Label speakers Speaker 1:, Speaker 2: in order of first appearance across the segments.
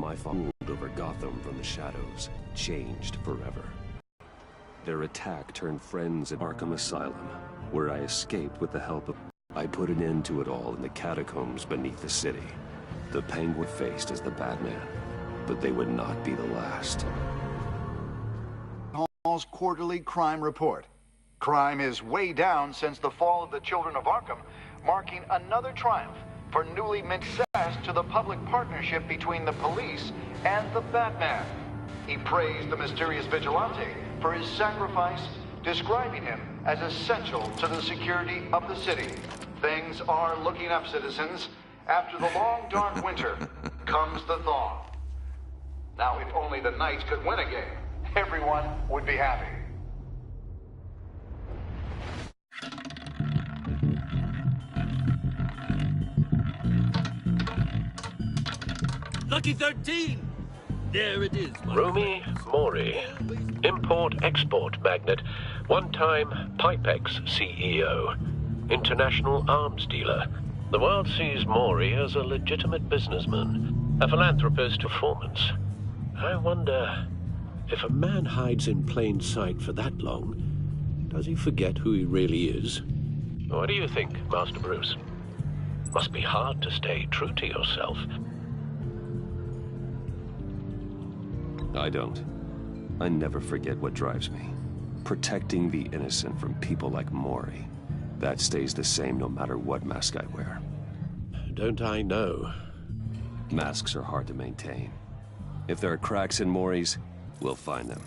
Speaker 1: my father over Gotham from the shadows changed forever. Their attack turned friends at Arkham Asylum, where I escaped with the help of... I put an end to it all in the catacombs beneath the city. The Penguin faced as the Batman, but they would not be the last.
Speaker 2: Hall's quarterly crime report. Crime is way down since the fall of the Children of Arkham, marking another triumph for newly mint success to the public partnership between the police and the Batman. He praised the mysterious vigilante for his sacrifice, describing him as essential to the security of the city. Things are looking up, citizens. After the long, dark winter comes the thaw. Now, if only the Knights could win a game, everyone would be happy.
Speaker 3: Lucky 13! There it is.
Speaker 4: Romy Mori, import-export magnate, one-time Pipex CEO, international arms dealer. The world sees Mori as a legitimate businessman, a philanthropist to performance. I wonder, if a man hides in plain sight for that long, does he forget who he really is? What do you think, Master Bruce? Must be hard to stay true to yourself.
Speaker 1: I don't. I never forget what drives me. Protecting the innocent from people like Mori. That stays the same no matter what mask I wear.
Speaker 4: Don't I know?
Speaker 1: Masks are hard to maintain. If there are cracks in Mori's, we'll find them.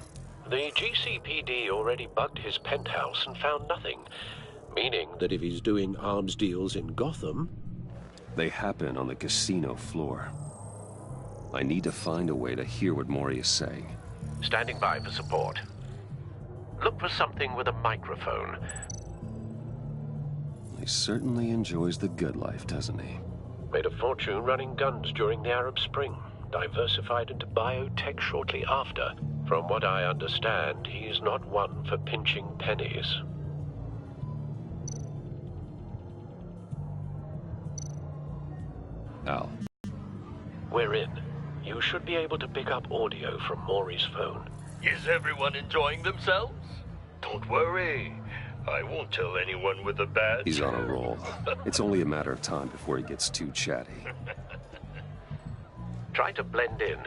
Speaker 4: The GCPD already bugged his penthouse and found nothing. Meaning that if he's doing arms deals in Gotham...
Speaker 1: They happen on the casino floor. I need to find a way to hear what Mori is saying.
Speaker 4: Standing by for support. Look for something with a microphone.
Speaker 1: He certainly enjoys the good life, doesn't he?
Speaker 4: Made a fortune running guns during the Arab Spring. Diversified into biotech shortly after. From what I understand, he's not one for pinching pennies.
Speaker 1: Al.
Speaker 4: We're in. You should be able to pick up audio from Mori's phone.
Speaker 3: Is everyone enjoying themselves? Don't worry. I won't tell anyone with a badge.
Speaker 1: He's on a roll. It's only a matter of time before he gets too chatty.
Speaker 4: Try to blend in.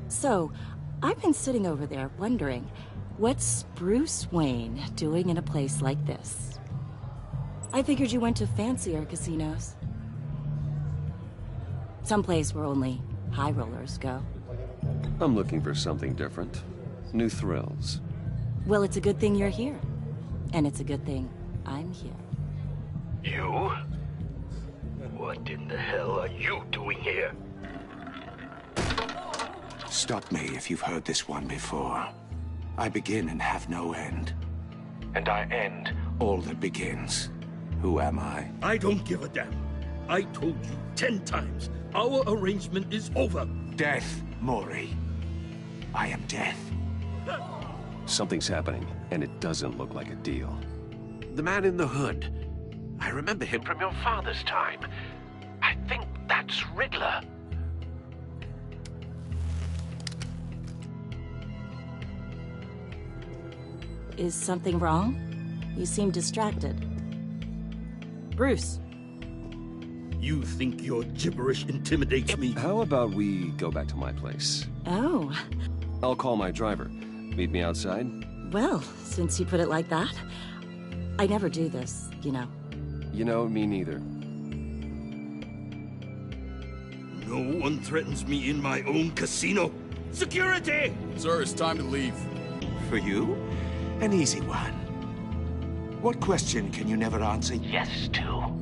Speaker 5: So, I've been sitting over there wondering, what's Bruce Wayne doing in a place like this? I figured you went to fancier casinos. Someplace where only high rollers go.
Speaker 1: I'm looking for something different. New thrills.
Speaker 5: Well, it's a good thing you're here. And it's a good thing I'm here.
Speaker 3: You? What in the hell are you doing here?
Speaker 6: Stop me if you've heard this one before. I begin and have no end. And I end all that begins. Who am I?
Speaker 3: I don't give a damn. I told you 10 times. Our arrangement is over.
Speaker 6: Death, Mori. I am death.
Speaker 1: Something's happening, and it doesn't look like a deal.
Speaker 4: The man in the hood. I remember him from your father's time. I think that's Riddler.
Speaker 5: Is something wrong? You seem distracted. Bruce.
Speaker 3: You think your gibberish intimidates me?
Speaker 1: How about we go back to my place?
Speaker 5: Oh.
Speaker 1: I'll call my driver. Meet me outside?
Speaker 5: Well, since you put it like that, I never do this, you know.
Speaker 1: You know, me neither.
Speaker 3: No one threatens me in my own casino. Security!
Speaker 7: Sir, it's time to leave.
Speaker 6: For you? An easy one. What question can you never answer yes to?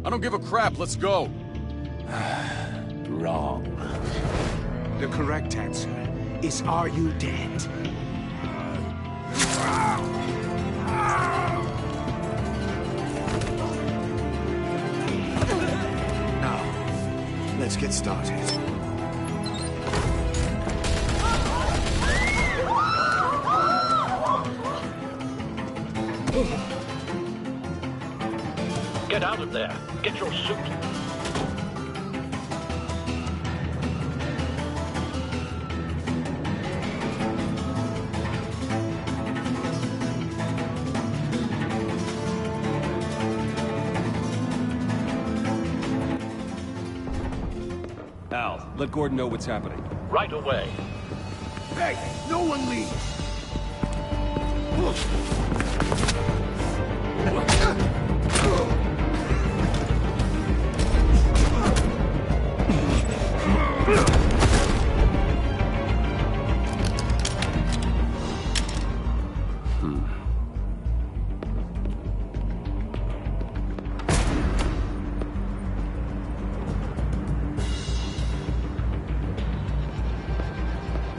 Speaker 7: I don't give a crap, let's go.
Speaker 6: Wrong. The correct answer is, are you dead? Now, let's get started.
Speaker 4: Get out of there. Get your suit.
Speaker 7: Al, let Gordon know what's happening.
Speaker 4: Right away.
Speaker 6: Hey, no one leaves!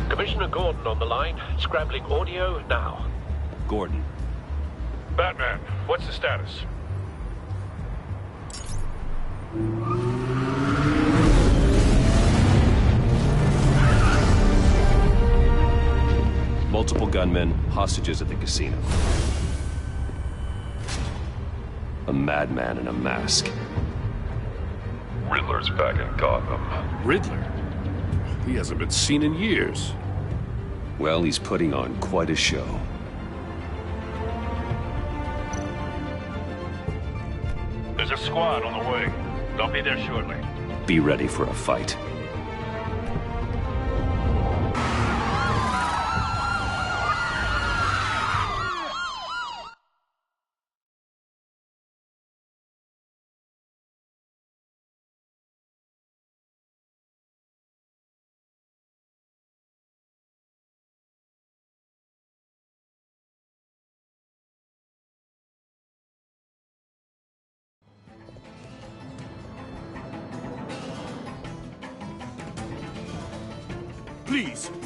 Speaker 4: Commissioner Gordon on the line. Scrambling audio now.
Speaker 7: Gordon.
Speaker 3: Batman, what's the status?
Speaker 1: Multiple gunmen, hostages at the casino. A madman in a mask.
Speaker 3: Riddler's back in Gotham.
Speaker 7: Riddler? He hasn't been seen in years.
Speaker 1: Well, he's putting on quite a show.
Speaker 3: There's a squad on the way. They'll be there shortly.
Speaker 1: Be ready for a fight.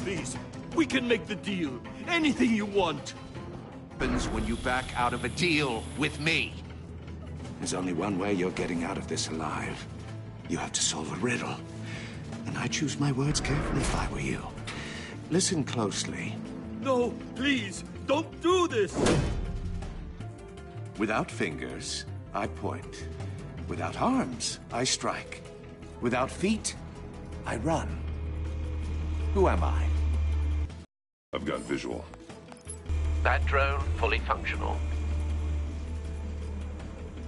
Speaker 8: Please, we can make the deal. Anything you want.
Speaker 6: Happens when you back out of a deal with me. There's only one way you're getting out of this alive. You have to solve a riddle. And I choose my words carefully if I were you. Listen closely.
Speaker 8: No, please, don't do this.
Speaker 6: Without fingers, I point. Without arms, I strike. Without feet, I run. Who am I?
Speaker 1: I've got visual.
Speaker 4: That drone fully functional.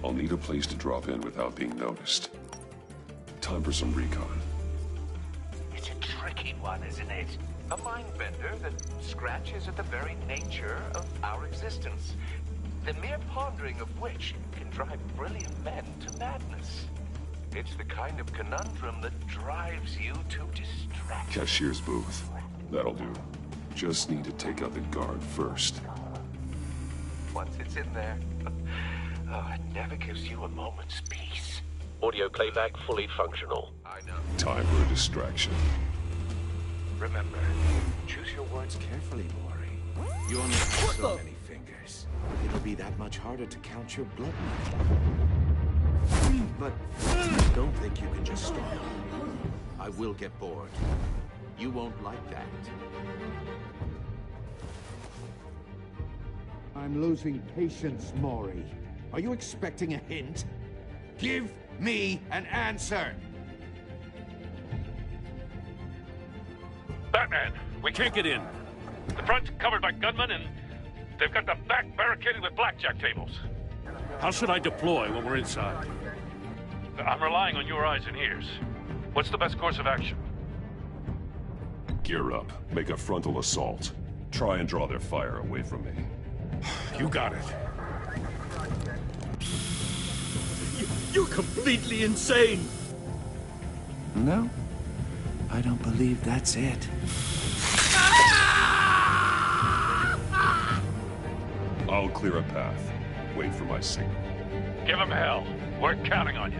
Speaker 1: I'll need a place to drop in without being noticed. Time for some recon.
Speaker 9: It's a tricky one, isn't it? A mind bender that scratches at the very nature of our existence. The mere pondering of which can drive brilliant men to madness. It's the kind of conundrum that drives you to distraction.
Speaker 1: Cashier's booth. That'll do. Just need to take out the guard first.
Speaker 9: Once it's in there, it never gives you a moment's peace.
Speaker 4: Audio playback fully functional.
Speaker 9: I know.
Speaker 1: Time for a distraction.
Speaker 9: Remember, choose your words carefully, Maury.
Speaker 6: You only have so many fingers. It'll be that much harder to count your blood money. But don't think you can just stop. I will get bored. You won't like that. I'm losing patience, Maury. Are you expecting a hint? Give me an answer!
Speaker 3: Batman, we can't get in. The front's covered by gunmen, and they've got the back barricaded with blackjack tables. How should I deploy when we're inside? I'm relying on your eyes and ears. What's the best course of action?
Speaker 1: Gear up. Make a frontal assault. Try and draw their fire away from me.
Speaker 3: You got it.
Speaker 8: You're completely insane.
Speaker 6: No, I don't believe that's it.
Speaker 1: I'll clear a path. Wait for my signal.
Speaker 3: Give him hell. We're counting on you.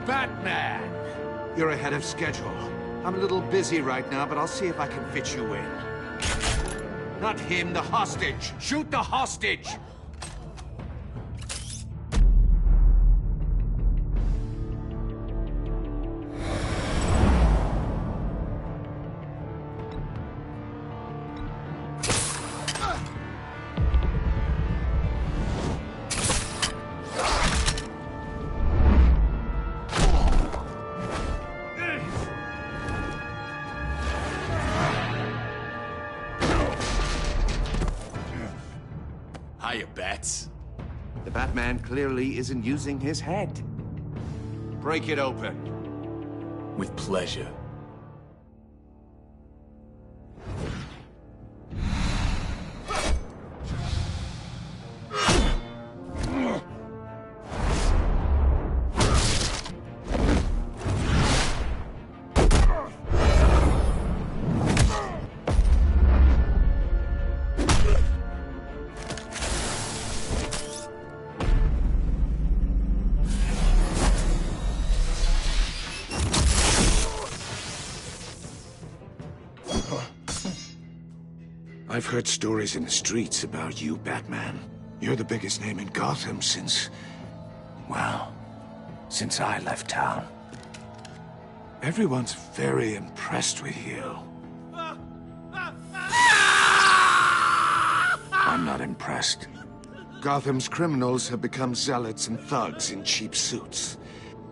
Speaker 6: Batman! You're ahead of schedule. I'm a little busy right now, but I'll see if I can fit you in. Not him, the hostage! Shoot the hostage!
Speaker 8: Hiya, Bats.
Speaker 6: The Batman clearly isn't using his head. Break it open.
Speaker 8: With pleasure.
Speaker 6: I've heard stories in the streets about you, Batman. You're the biggest name in Gotham since... well, since I left town. Everyone's very impressed with you. I'm not impressed. Gotham's criminals have become zealots and thugs in cheap suits.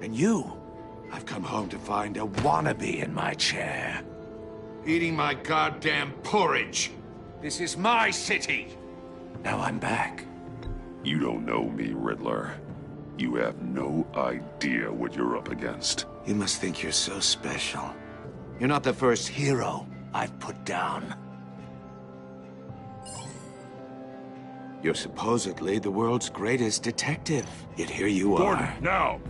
Speaker 6: And you, I've come home to find a wannabe in my chair. Eating my goddamn porridge. This is my city. Now I'm back.
Speaker 7: You don't know me, Riddler. You have no idea what you're up against.
Speaker 6: You must think you're so special. You're not the first hero I've put down. You're supposedly the world's greatest detective. Yet here you
Speaker 7: Gordon,
Speaker 6: are.
Speaker 7: now!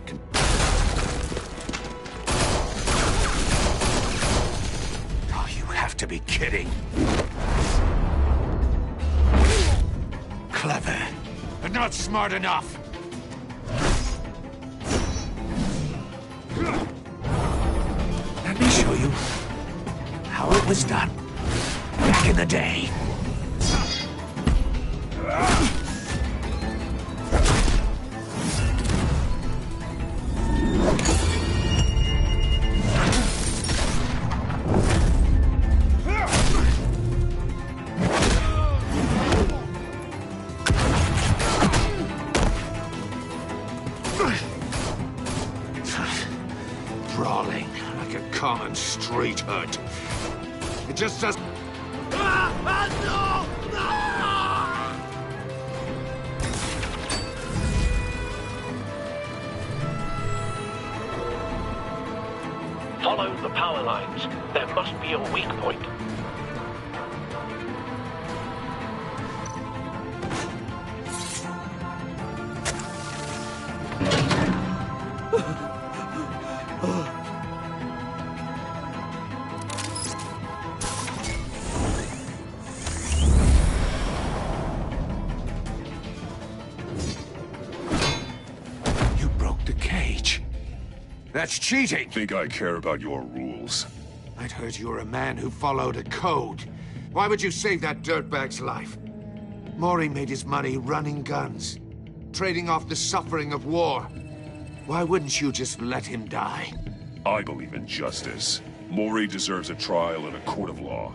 Speaker 6: Oh, you have to be kidding. Clever, but not smart enough. Let me show you how it was done back in the day. Brawling like a common street hood. It just doesn't...
Speaker 4: Follow the power lines. There must be a weak point.
Speaker 6: You broke the cage. That's cheating!
Speaker 7: Think I care about your rules?
Speaker 6: I'd heard you were a man who followed a code. Why would you save that dirtbag's life? Mori made his money running guns, trading off the suffering of war. Why wouldn't you just let him die?
Speaker 7: I believe in justice. Mori deserves a trial in a court of law.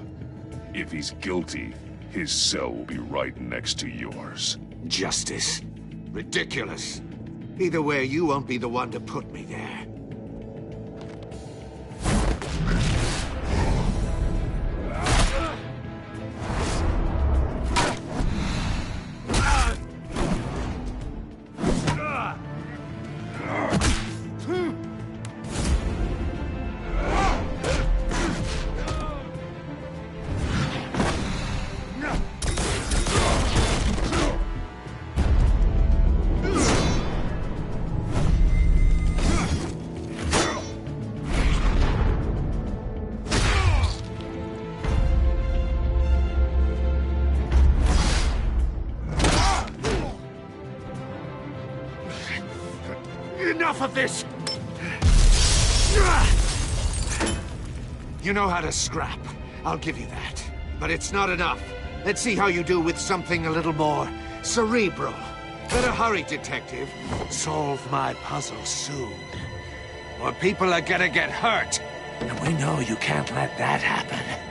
Speaker 7: If he's guilty, his cell will be right next to yours.
Speaker 6: Justice? Ridiculous. Either way, you won't be the one to put me there. Enough of this! You know how to scrap. I'll give you that. But it's not enough. Let's see how you do with something a little more cerebral. Better hurry, detective. Solve my puzzle soon. Or people are gonna get hurt. And we know you can't let that happen.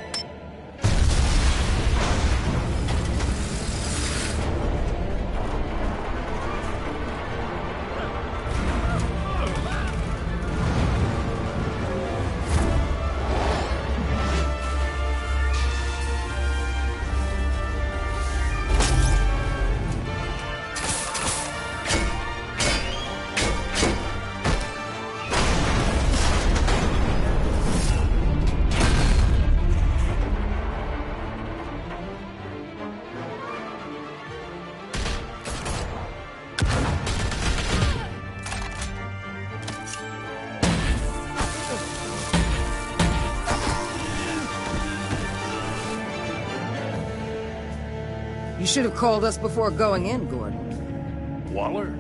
Speaker 10: You should have called us before going in, Gordon.
Speaker 3: Waller?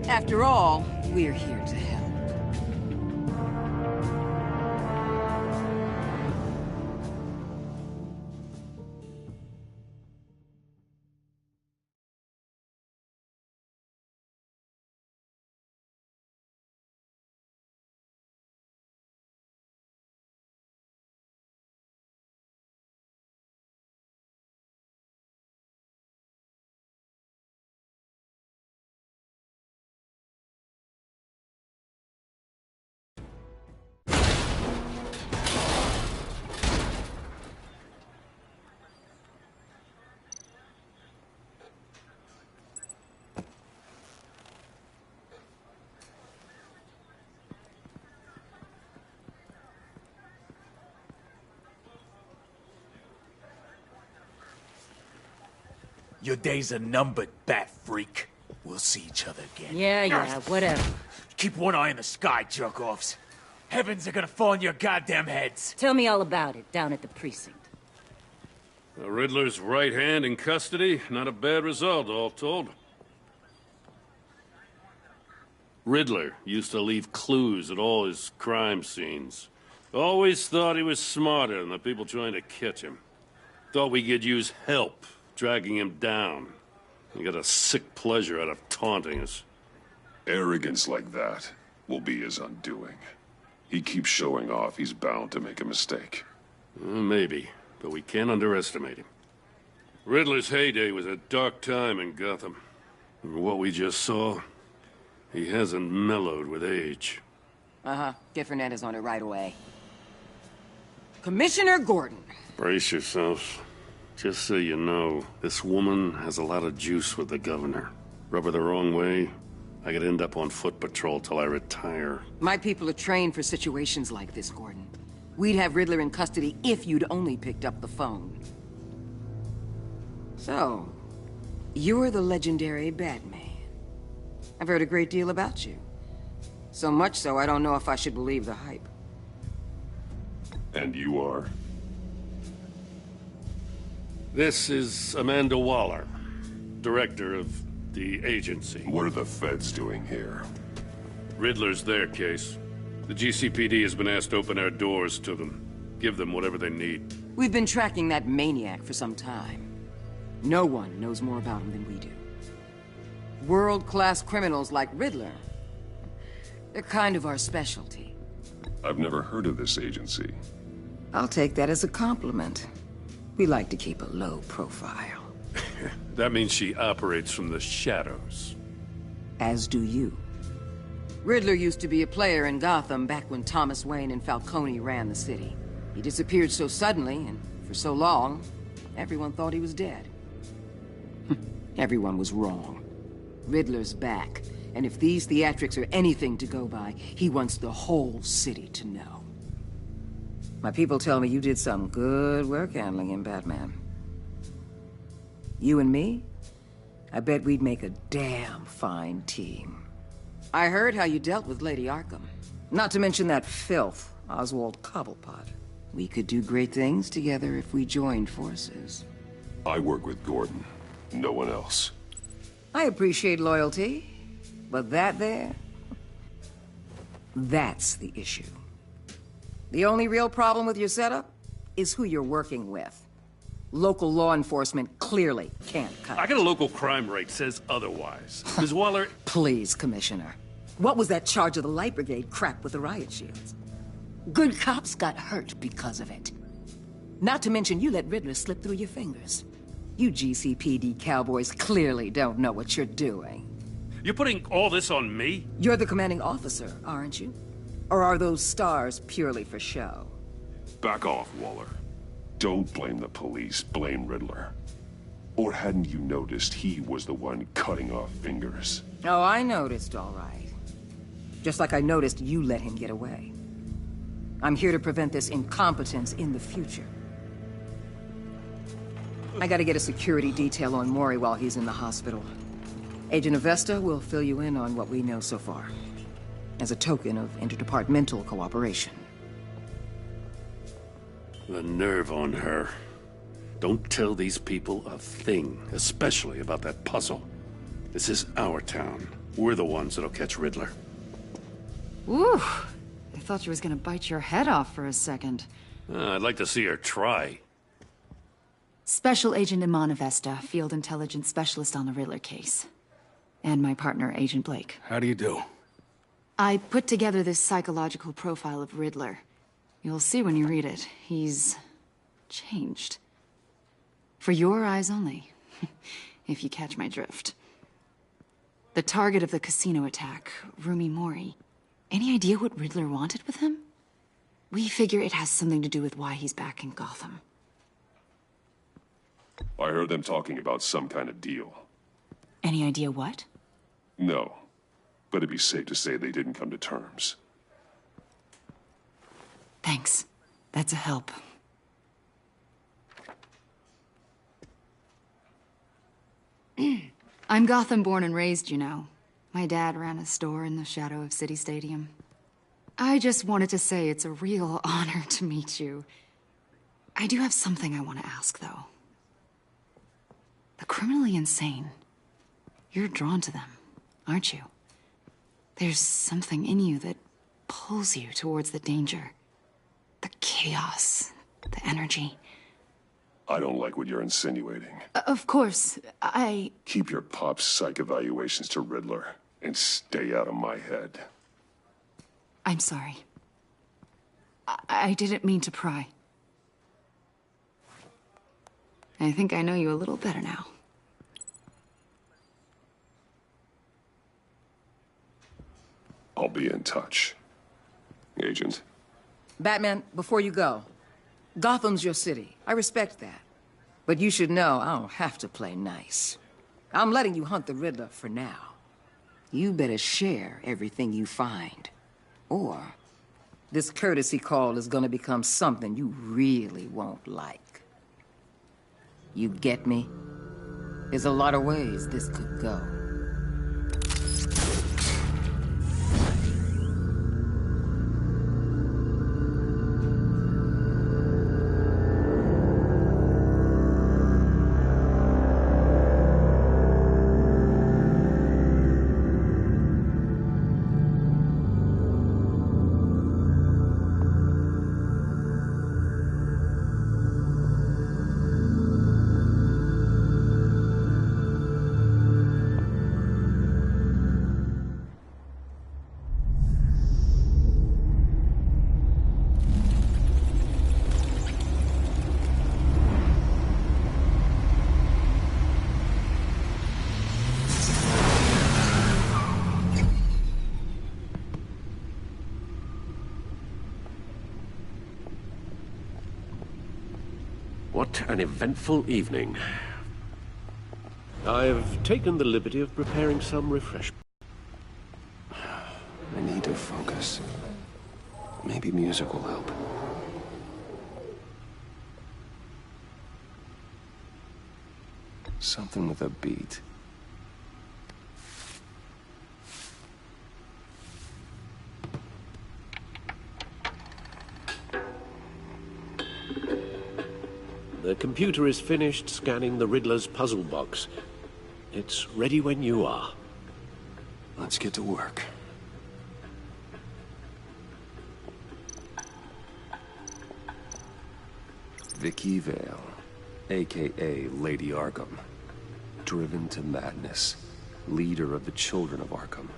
Speaker 10: After all, we're here to help.
Speaker 8: Your days are numbered, bat freak. We'll see each other again.
Speaker 5: Yeah, whatever.
Speaker 8: Keep one eye in the sky, jerk-offs. Heavens are gonna fall on your goddamn heads.
Speaker 5: Tell me all about it down at the precinct.
Speaker 3: The Riddler's right hand in custody. Not a bad result, all told. Riddler used to leave clues at all his crime scenes. Always thought he was smarter than the people trying to catch him. Thought we could use help, dragging him down. He got a sick pleasure out of taunting us.
Speaker 7: Arrogance like that will be his undoing. He keeps showing off, he's bound to make a mistake.
Speaker 3: Maybe, but we can't underestimate him. Riddler's heyday was a dark time in Gotham. From what we just saw, he hasn't mellowed with age.
Speaker 10: Uh-huh. Get Fernandez on it right away. Commissioner Gordon.
Speaker 3: Brace yourselves. Just so you know, this woman has a lot of juice with the governor. Rub her the wrong way, I could end up on foot patrol till I retire.
Speaker 10: My people are trained for situations like this, Gordon. We'd have Riddler in custody if you'd only picked up the phone. So, you're the legendary Batman. I've heard a great deal about you. So much so, I don't know if I should believe the hype.
Speaker 7: And you are?
Speaker 3: This is Amanda Waller, director of the agency.
Speaker 7: What are the feds doing here?
Speaker 3: Riddler's their case. The GCPD has been asked to open our doors to them. Give them whatever they need.
Speaker 10: We've been tracking that maniac for some time. No one knows more about him than we do. World-class criminals like Riddler. They're kind of our specialty.
Speaker 7: I've never heard of this agency.
Speaker 10: I'll take that as a compliment. We like to keep a low profile.
Speaker 3: That means she operates from the shadows.
Speaker 10: As do you. Riddler used to be a player in Gotham back when Thomas Wayne and Falcone ran the city. He disappeared so suddenly, and for so long, everyone thought he was dead. Everyone was wrong. Riddler's back, and if these theatrics are anything to go by, he wants the whole city to know. My people tell me you did some good work handling him, Batman. You and me? I bet we'd make a damn fine team. I heard how you dealt with Lady Arkham. Not to mention that filth, Oswald Cobblepot. We could do great things together if we joined forces.
Speaker 7: I work with Gordon, no one else.
Speaker 10: I appreciate loyalty, but that there... that's the issue. The only real problem with your setup is who you're working with. Local law enforcement clearly can't cut
Speaker 3: I
Speaker 10: it.
Speaker 3: got a local crime rate says otherwise. Ms. Waller...
Speaker 10: Please, Commissioner. What was that charge of the Light Brigade crap with the riot shields? Good cops got hurt because of it. Not to mention you let Riddler slip through your fingers. You GCPD cowboys clearly don't know what you're doing.
Speaker 3: You're putting all this on me?
Speaker 10: You're the commanding officer, aren't you? Or are those stars purely for show?
Speaker 7: Back off, Waller. Don't blame the police, blame Riddler. Or hadn't you noticed he was the one cutting off fingers?
Speaker 10: Oh, I noticed, all right. Just like I noticed you let him get away. I'm here to prevent this incompetence in the future. I gotta get a security detail on Maury while he's in the hospital. Agent Avesta will fill you in on what we know so far, as a token of interdepartmental cooperation.
Speaker 3: The nerve on her. Don't tell these people a thing, especially about that puzzle. This is our town. We're the ones that'll catch Riddler.
Speaker 11: Ooh, I thought she was gonna bite your head off for a second.
Speaker 3: I'd like to see her try.
Speaker 11: Special Agent Iman Avesta, Field Intelligence Specialist on the Riddler case. And my partner, Agent Blake.
Speaker 8: How do you do?
Speaker 11: I put together this psychological profile of Riddler. You'll see when you read it. He's changed. For your eyes only, if you catch my drift. The target of the casino attack, Rumi Mori. Any idea what Riddler wanted with him? We figure it has something to do with why he's back in Gotham.
Speaker 7: I heard them talking about some kind of deal.
Speaker 11: Any idea what?
Speaker 7: No, but it'd be safe to say they didn't come to terms.
Speaker 11: Thanks. That's a help. I'm Gotham born and raised, you know. My dad ran a store in the shadow of City Stadium. I just wanted to say it's a real honor to meet you. I do have something I want to ask, though. The criminally insane. You're drawn to them, aren't you? There's something in you that pulls you towards the danger. The chaos, the energy.
Speaker 7: I don't like what you're insinuating.
Speaker 11: Of course,
Speaker 7: Keep your pop psych evaluations to Riddler and stay out of my head.
Speaker 11: I'm sorry. I didn't mean to pry. I think I know you a little better now.
Speaker 7: I'll be in touch. Agent.
Speaker 10: Batman, before you go, Gotham's your city. I respect that. But you should know I don't have to play nice. I'm letting you hunt the Riddler for now. You better share everything you find. Or this courtesy call is gonna become something you really won't like. You get me? There's a lot of ways this could go.
Speaker 4: What an eventful evening. I've taken the liberty of preparing some refreshment.
Speaker 1: I need to focus. Maybe music will help. Something with a beat.
Speaker 4: The computer is finished scanning the Riddler's puzzle box. It's ready when you are.
Speaker 1: Let's get to work. Vicky Vale, aka Lady Arkham. Driven to madness. Leader of the Children of Arkham.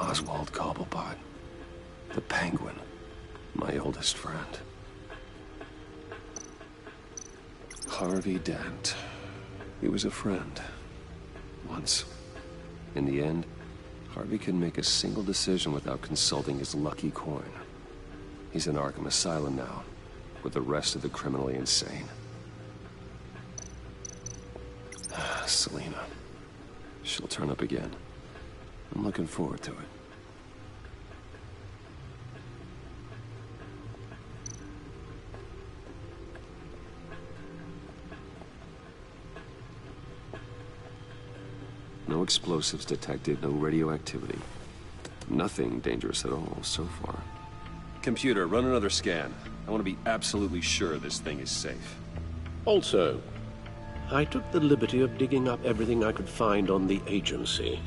Speaker 1: Oswald Cobblepot. The Penguin. My oldest friend. Harvey Dent. He was a friend. Once. In the end, Harvey couldn't make a single decision without consulting his lucky coin. He's in Arkham Asylum now, with the rest of the criminally insane. Selina. She'll turn up again. I'm looking forward to it. No explosives detected, no radioactivity. Nothing dangerous at all so far. Computer, run another scan. I want to be absolutely sure this thing is safe.
Speaker 4: Also, I took the liberty of digging up everything I could find on the agency.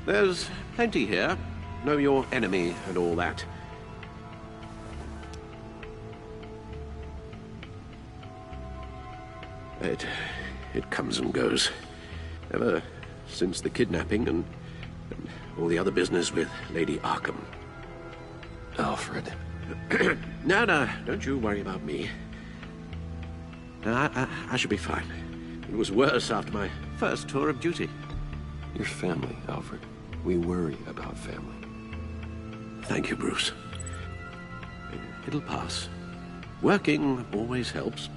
Speaker 4: There's plenty here. Know your enemy and all that. It comes and goes. Ever since the kidnapping and all the other business with Lady Arkham.
Speaker 1: Alfred.
Speaker 4: No, don't you worry about me. I should be fine. It was worse after my first tour of duty.
Speaker 1: Your family, Alfred. We worry about family.
Speaker 4: Thank you, Bruce. It'll pass. Working always helps.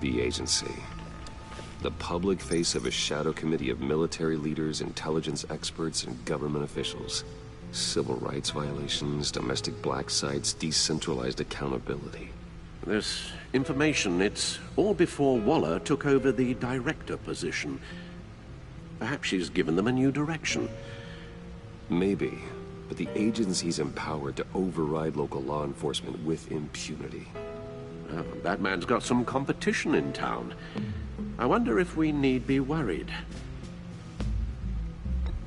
Speaker 1: The agency. The public face of a shadow committee of military leaders, intelligence experts, and government officials. Civil rights violations, domestic black sites, decentralized accountability.
Speaker 4: This information, it's all before Waller took over the Director position. Perhaps she's given them a new direction.
Speaker 1: Maybe, but the agency's empowered to override local law enforcement with impunity.
Speaker 4: Well, Batman's got some competition in town. I wonder if we need be worried.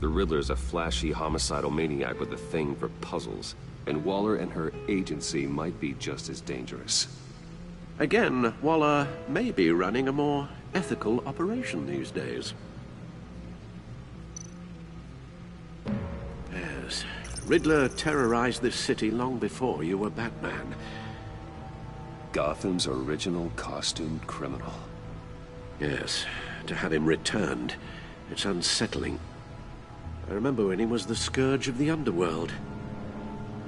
Speaker 1: The Riddler's a flashy homicidal maniac with a thing for puzzles, and Waller and her agency might be just as dangerous.
Speaker 4: Again, Waller may be running a more ethical operation these days. Yes, Riddler terrorized this city long before you were Batman.
Speaker 1: Gotham's original costumed criminal.
Speaker 4: Yes, to have him returned, it's unsettling. I remember when he was the scourge of the underworld.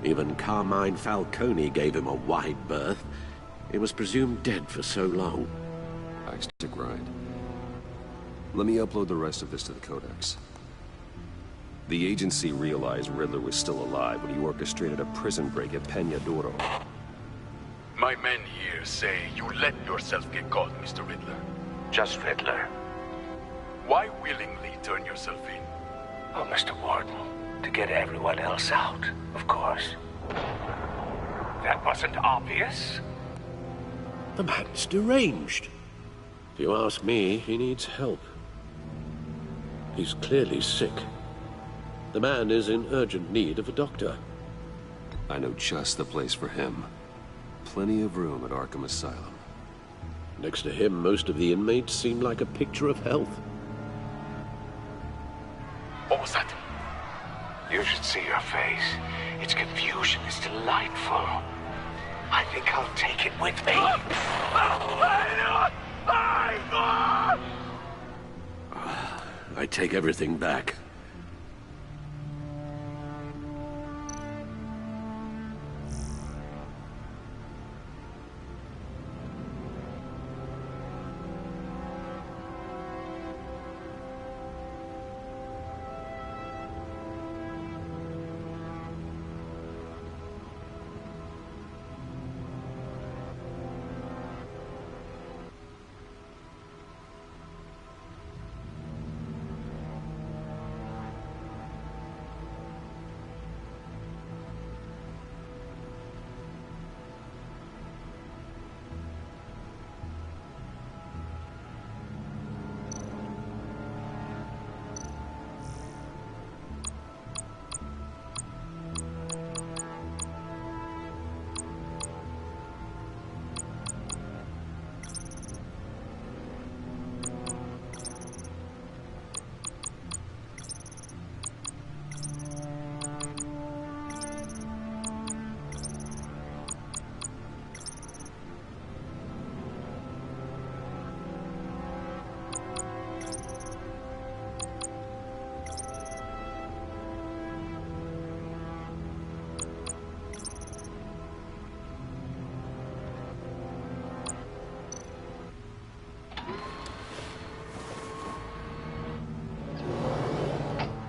Speaker 4: Even Carmine Falcone gave him a wide berth. He was presumed dead for so long.
Speaker 1: Axe to grind. Let me upload the rest of this to the Codex. The agency realized Riddler was still alive when he orchestrated a prison break at Peña Duro.
Speaker 12: My men here say you let yourself get caught, Mr. Riddler.
Speaker 9: Just Riddler.
Speaker 12: Why willingly turn yourself in?
Speaker 9: Oh, Mr. Warden, to get everyone else out, of course. That wasn't obvious?
Speaker 4: The man's deranged. If you ask me, he needs help. He's clearly sick. The man is in urgent need of a doctor.
Speaker 1: I know just the place for him. Plenty of room at Arkham Asylum.
Speaker 4: Next to him, most of the inmates seem like a picture of health.
Speaker 12: What was that?
Speaker 9: You should see your face. Its confusion is delightful. I think I'll take it with me.
Speaker 4: I take everything back.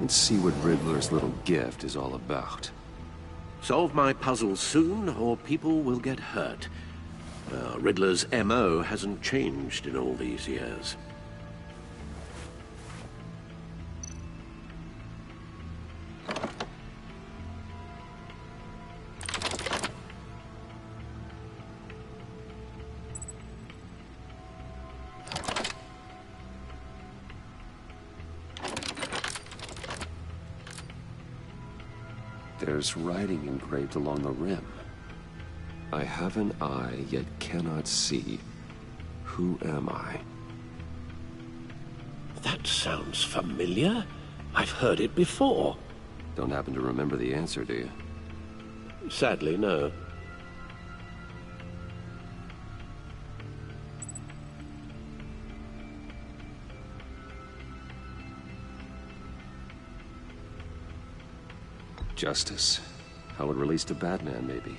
Speaker 1: Let's see what Riddler's little gift is all about.
Speaker 4: Solve my puzzle soon, or people will get hurt. Riddler's MO hasn't changed in all these years.
Speaker 1: There's writing engraved along the rim. I have an eye, yet cannot see. Who am I?
Speaker 4: That sounds familiar. I've heard it before.
Speaker 1: Don't happen to remember the answer, do you?
Speaker 4: Sadly, no.
Speaker 1: Justice. How it relates to Batman, maybe.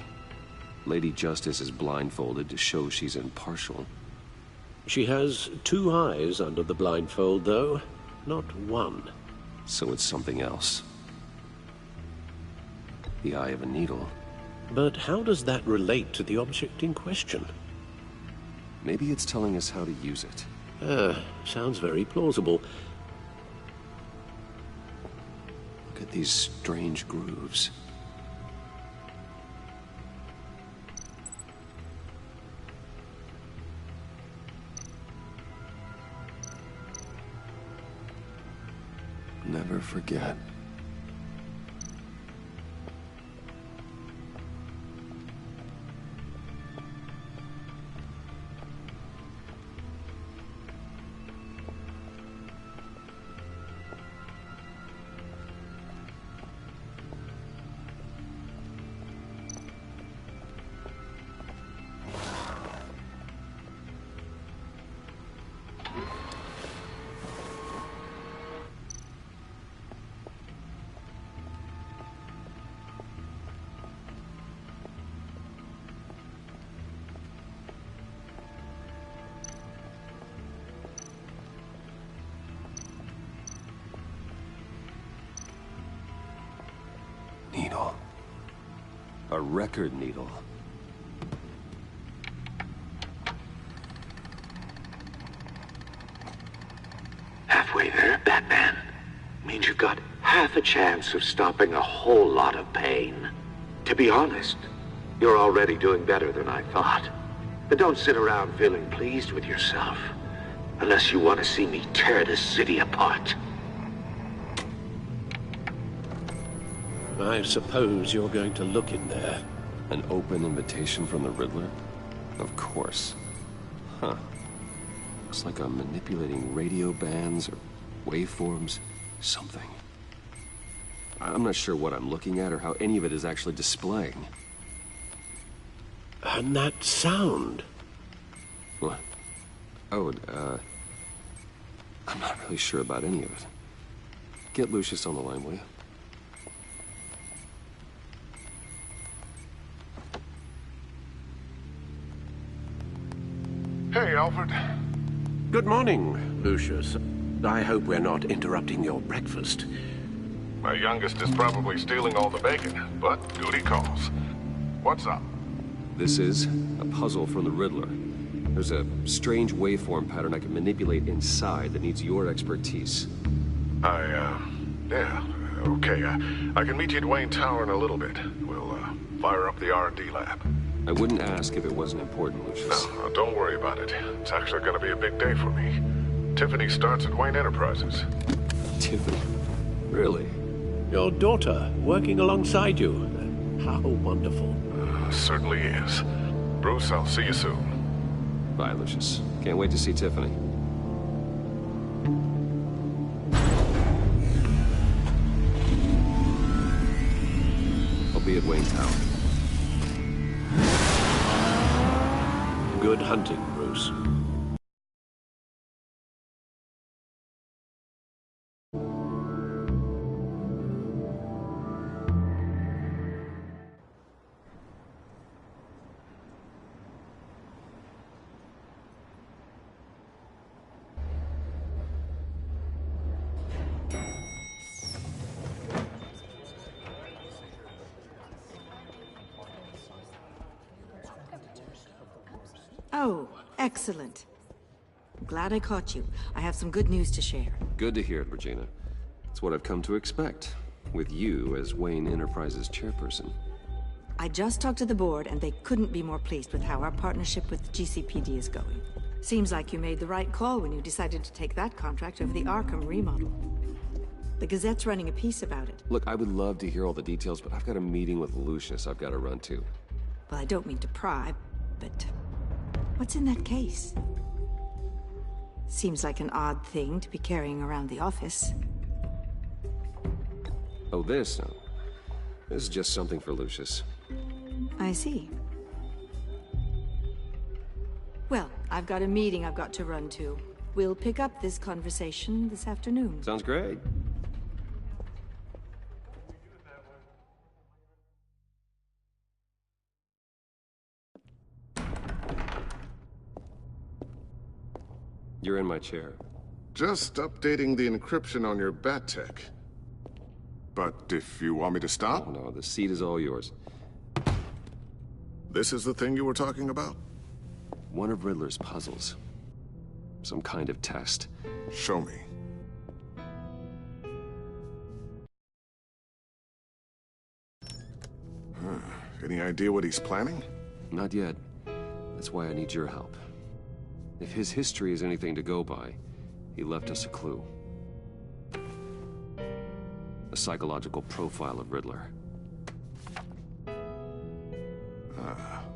Speaker 1: Lady Justice is blindfolded to show she's impartial.
Speaker 4: She has 2 eyes under the blindfold, though. Not 1.
Speaker 1: So it's something else. The eye of a needle.
Speaker 4: But how does that relate to the object in question?
Speaker 1: Maybe it's telling us how to use it.
Speaker 4: Sounds very plausible.
Speaker 1: Look at these strange grooves. Never forget. Needle. A record needle.
Speaker 13: Halfway there, Batman. Means you've got half a chance of stopping a whole lot of pain. To be honest, you're already doing better than I thought. But don't sit around feeling pleased with yourself. Unless you want to see me tear this city apart.
Speaker 4: I suppose you're going to look in there.
Speaker 1: An open invitation from the Riddler? Of course. Huh. Looks like I'm manipulating radio bands or waveforms. Something. I'm not sure what I'm looking at or how any of it is actually displaying.
Speaker 4: And that sound.
Speaker 1: What? Oh, I'm not really sure about any of it. Get Lucius on the line, will you?
Speaker 14: Hey, Alfred.
Speaker 4: Good morning, Lucius. I hope we're not interrupting your breakfast.
Speaker 14: My youngest is probably stealing all the bacon, but duty calls. What's up?
Speaker 1: This is a puzzle from the Riddler. There's a strange waveform pattern I can manipulate inside that needs your expertise.
Speaker 14: Yeah, okay. I can meet you at Wayne Tower in a little bit. We'll, fire up the R&D lab.
Speaker 1: I wouldn't ask if it wasn't important, Lucius.
Speaker 14: No, don't worry about it. It's actually gonna be a big day for me. Tiffany starts at Wayne Enterprises.
Speaker 1: Tiffany? Really?
Speaker 4: Your daughter, working alongside you. How wonderful.
Speaker 14: Certainly is. Bruce, I'll see you soon.
Speaker 1: Bye, Lucius. Can't wait to see Tiffany. I'll be at Wayne Tower.
Speaker 4: Good hunting, Bruce.
Speaker 15: Oh, excellent. I'm glad I caught you. I have some good news to share.
Speaker 1: Good to hear it, Regina. It's what I've come to expect, with you as Wayne Enterprises chairperson.
Speaker 15: I just talked to the board, and they couldn't be more pleased with how our partnership with GCPD is going. Seems like you made the right call when you decided to take that contract over the Arkham remodel. The Gazette's running a piece about it.
Speaker 1: Look, I would love to hear all the details, but I've got a meeting with Lucius I've got to run to.
Speaker 15: Well, I don't mean to pry, but what's in that case? Seems like an odd thing to be carrying around the office.
Speaker 1: Oh, this? No. This is just something for Lucius.
Speaker 15: I see. Well, I've got a meeting I've got to run to. We'll pick up this conversation this afternoon.
Speaker 1: Sounds great. You're in my chair.
Speaker 14: Just updating the encryption on your bat tech. But if you want me to stop?
Speaker 1: Oh, no, the seat is all yours.
Speaker 14: This is the thing you were talking about?
Speaker 1: One of Riddler's puzzles. Some kind of test.
Speaker 14: Show me. Any idea what he's planning?
Speaker 1: Not yet. That's why I need your help. If his history is anything to go by, he left us a clue. A psychological profile of Riddler.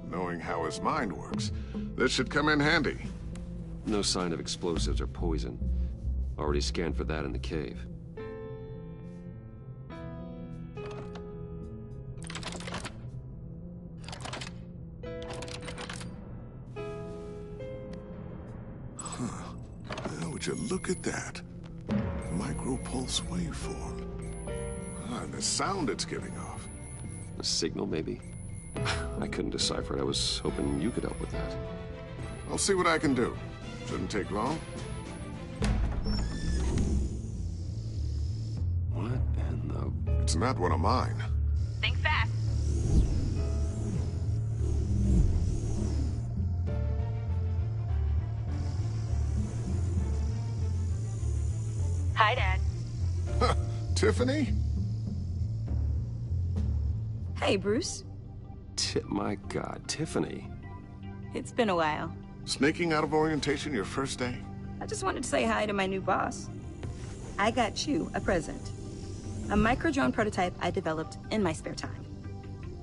Speaker 14: Knowing how his mind works, this should come in handy.
Speaker 1: No sign of explosives or poison. Already scanned for that in the cave.
Speaker 14: Well, would you look at that? Micropulse waveform. And the sound it's giving off.
Speaker 1: A signal, maybe? I couldn't decipher it. I was hoping you could help with that.
Speaker 14: I'll see what I can do. Shouldn't take long.
Speaker 1: What in the...
Speaker 14: It's not one of mine.
Speaker 16: Think fast. Hi, Dad.
Speaker 14: Tiffany?
Speaker 5: Hey, Bruce.
Speaker 1: My God, Tiffany.
Speaker 5: It's been a while.
Speaker 14: Sneaking out of orientation your first day?
Speaker 5: I just wanted to say hi to my new boss. I got you a present. A micro-drone prototype I developed in my spare time.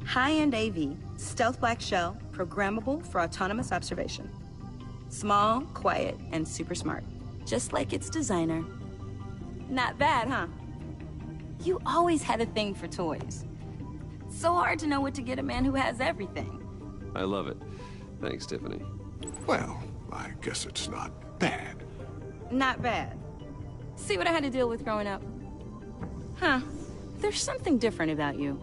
Speaker 5: High-end AV, stealth black shell, programmable for autonomous observation. Small, quiet, and super smart. Just like its designer. Not bad, huh? You always had a thing for toys. So hard to know what to get a man who has everything.
Speaker 1: I love it. Thanks, Tiffany.
Speaker 14: Well, I guess it's not bad.
Speaker 5: Not bad. See what I had to deal with growing up? Huh. There's something different about you.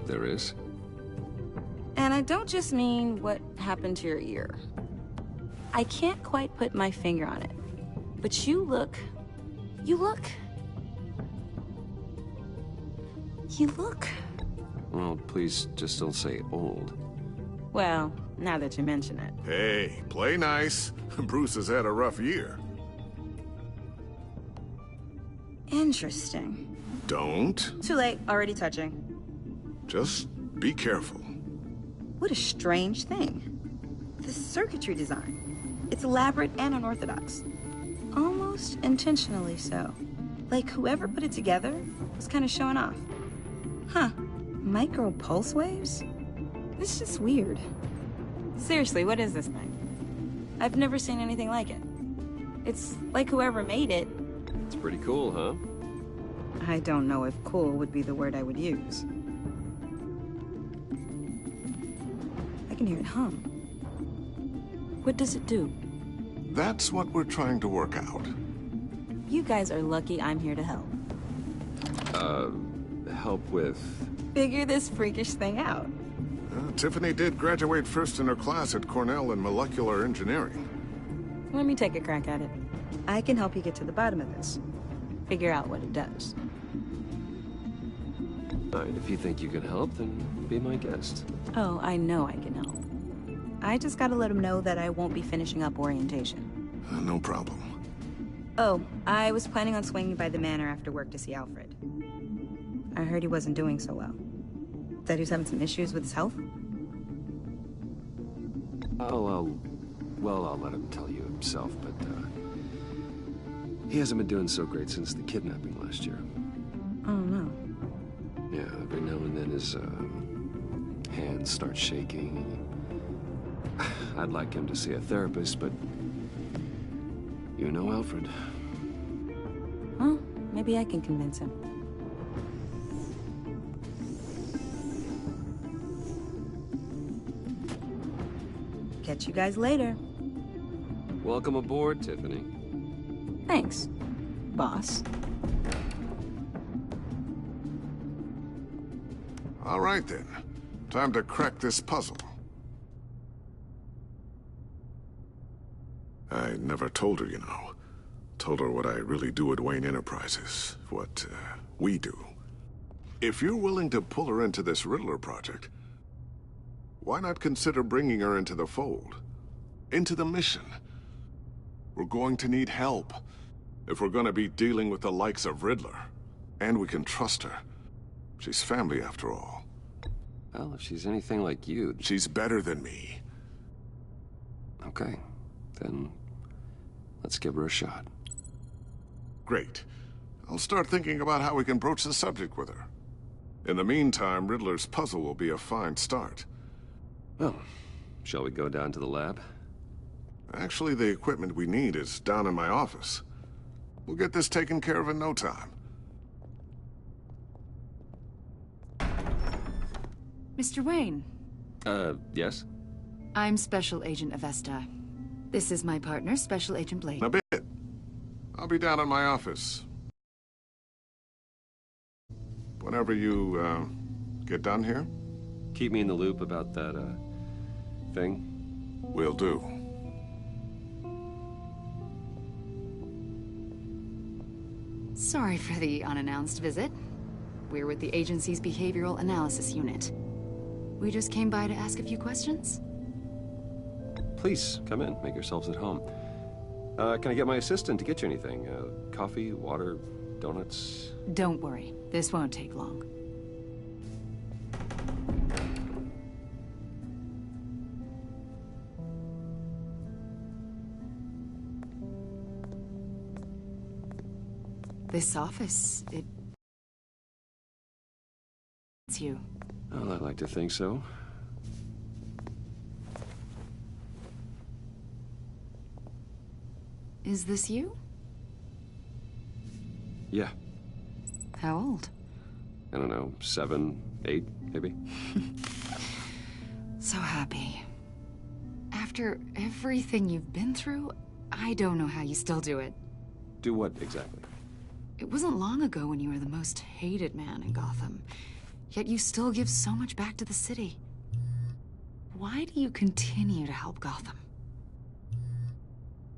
Speaker 1: There is?
Speaker 5: And I don't just mean what happened to your ear. I can't quite put my finger on it. But you look...
Speaker 1: Well, please just don't say old.
Speaker 5: Well, now that you mention it.
Speaker 14: Hey, play nice. Bruce has had a rough year.
Speaker 5: Interesting.
Speaker 14: Don't.
Speaker 5: Too late, already touching.
Speaker 14: Just be careful.
Speaker 5: What a strange thing. The circuitry design. It's elaborate and unorthodox. Almost intentionally so. Like whoever put it together was kind of showing off. Huh. Micro pulse waves? It's just weird. Seriously, what is this thing? I've never seen anything like it. It's like whoever made it...
Speaker 1: It's pretty cool, huh?
Speaker 5: I don't know if cool would be the word I would use. I can hear it hum. What does it do?
Speaker 14: That's what we're trying to work out.
Speaker 5: You guys are lucky I'm here to help.
Speaker 1: Help with...
Speaker 5: Figure this freakish thing out.
Speaker 14: Tiffany did graduate first in her class at Cornell in molecular engineering.
Speaker 5: Let me take a crack at it. I can help you get to the bottom of this. Figure out what it does.
Speaker 1: All right, if you think you can help, then be my guest.
Speaker 5: Oh, I know I can help. I just gotta let him know that I won't be finishing up orientation.
Speaker 14: No problem.
Speaker 5: Oh, I was planning on swinging by the manor after work to see Alfred. I heard he wasn't doing so well. That he was having some issues with his health?
Speaker 1: Well, I'll let him tell you himself, but, he hasn't been doing so great since the kidnapping last year.
Speaker 5: Oh, no.
Speaker 1: Yeah, every now and then his, hands start shaking. I'd like him to see a therapist, but you know Alfred.
Speaker 5: Well, maybe I can convince him. Catch you guys later.
Speaker 1: Welcome aboard, Tiffany.
Speaker 5: Thanks, boss.
Speaker 14: All right, then. Time to crack this puzzle. I never told her, you know. Told her what I really do at Wayne Enterprises. What, we do. If you're willing to pull her into this Riddler project, why not consider bringing her into the fold? Into the mission? We're going to need help if we're going to be dealing with the likes of Riddler. And we can trust her. She's family, after all.
Speaker 1: Well, if she's anything like you...
Speaker 14: She's better than me.
Speaker 1: Okay, then let's give her a shot.
Speaker 14: Great. I'll start thinking about how we can broach the subject with her. In the meantime, Riddler's puzzle will be a fine start.
Speaker 1: Well, shall we go down to the lab?
Speaker 14: Actually, the equipment we need is down in my office. We'll get this taken care of in no time.
Speaker 11: Mr. Wayne.
Speaker 1: Yes?
Speaker 11: I'm Special Agent Avesta. This is my partner, Special Agent Blake.
Speaker 14: In a bit. I'll be down in my office. Whenever you, get done here?
Speaker 1: Keep me in the loop about that, thing?
Speaker 14: Will do.
Speaker 11: Sorry for the unannounced visit. We're with the agency's Behavioral Analysis Unit. We just came by to ask a few questions.
Speaker 1: Please, come in. Make yourselves at home. Can I get my assistant to get you anything? Coffee, water, donuts?
Speaker 11: Don't worry. This won't take long. This office, it's you.
Speaker 1: Well, I'd like to think so.
Speaker 11: Is this you?
Speaker 1: Yeah.
Speaker 11: How old?
Speaker 1: I don't know, 7, 8, maybe?
Speaker 11: So happy. After everything you've been through, I don't know how you still do it.
Speaker 1: Do what, exactly?
Speaker 11: It wasn't long ago when you were the most hated man in Gotham. Yet you still give so much back to the city. Why do you continue to help Gotham?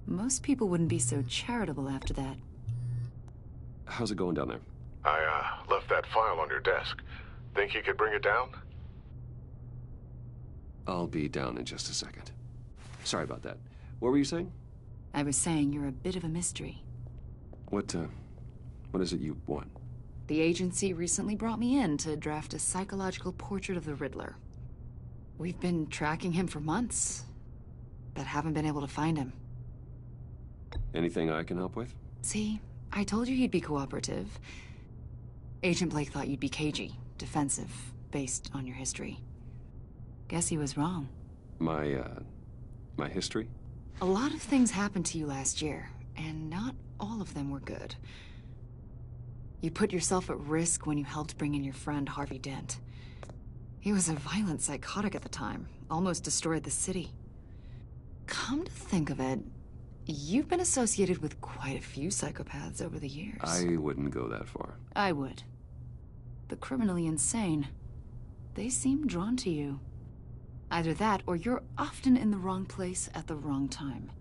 Speaker 11: Most people wouldn't be so charitable after that.
Speaker 1: How's it going down there?
Speaker 14: I, left that file on your desk. Think you could bring it down?
Speaker 1: I'll be down in just a second. Sorry about that. What were you saying?
Speaker 11: I was saying you're a bit of a mystery.
Speaker 1: What is it you want?
Speaker 11: The agency recently brought me in to draft a psychological portrait of the Riddler. We've been tracking him for months, but haven't been able to find him.
Speaker 1: Anything I can help with?
Speaker 11: See, I told you he'd be cooperative. Agent Blake thought you'd be cagey, defensive, based on your history. Guess he was wrong.
Speaker 1: My history?
Speaker 11: A lot of things happened to you last year, and not all of them were good. You put yourself at risk when you helped bring in your friend Harvey Dent. He was a violent psychotic at the time, almost destroyed the city. Come to think of it, you've been associated with quite a few psychopaths over the years.
Speaker 1: I wouldn't go that far.
Speaker 11: I would. The criminally insane, they seem drawn to you. Either that, or you're often in the wrong place at the wrong time.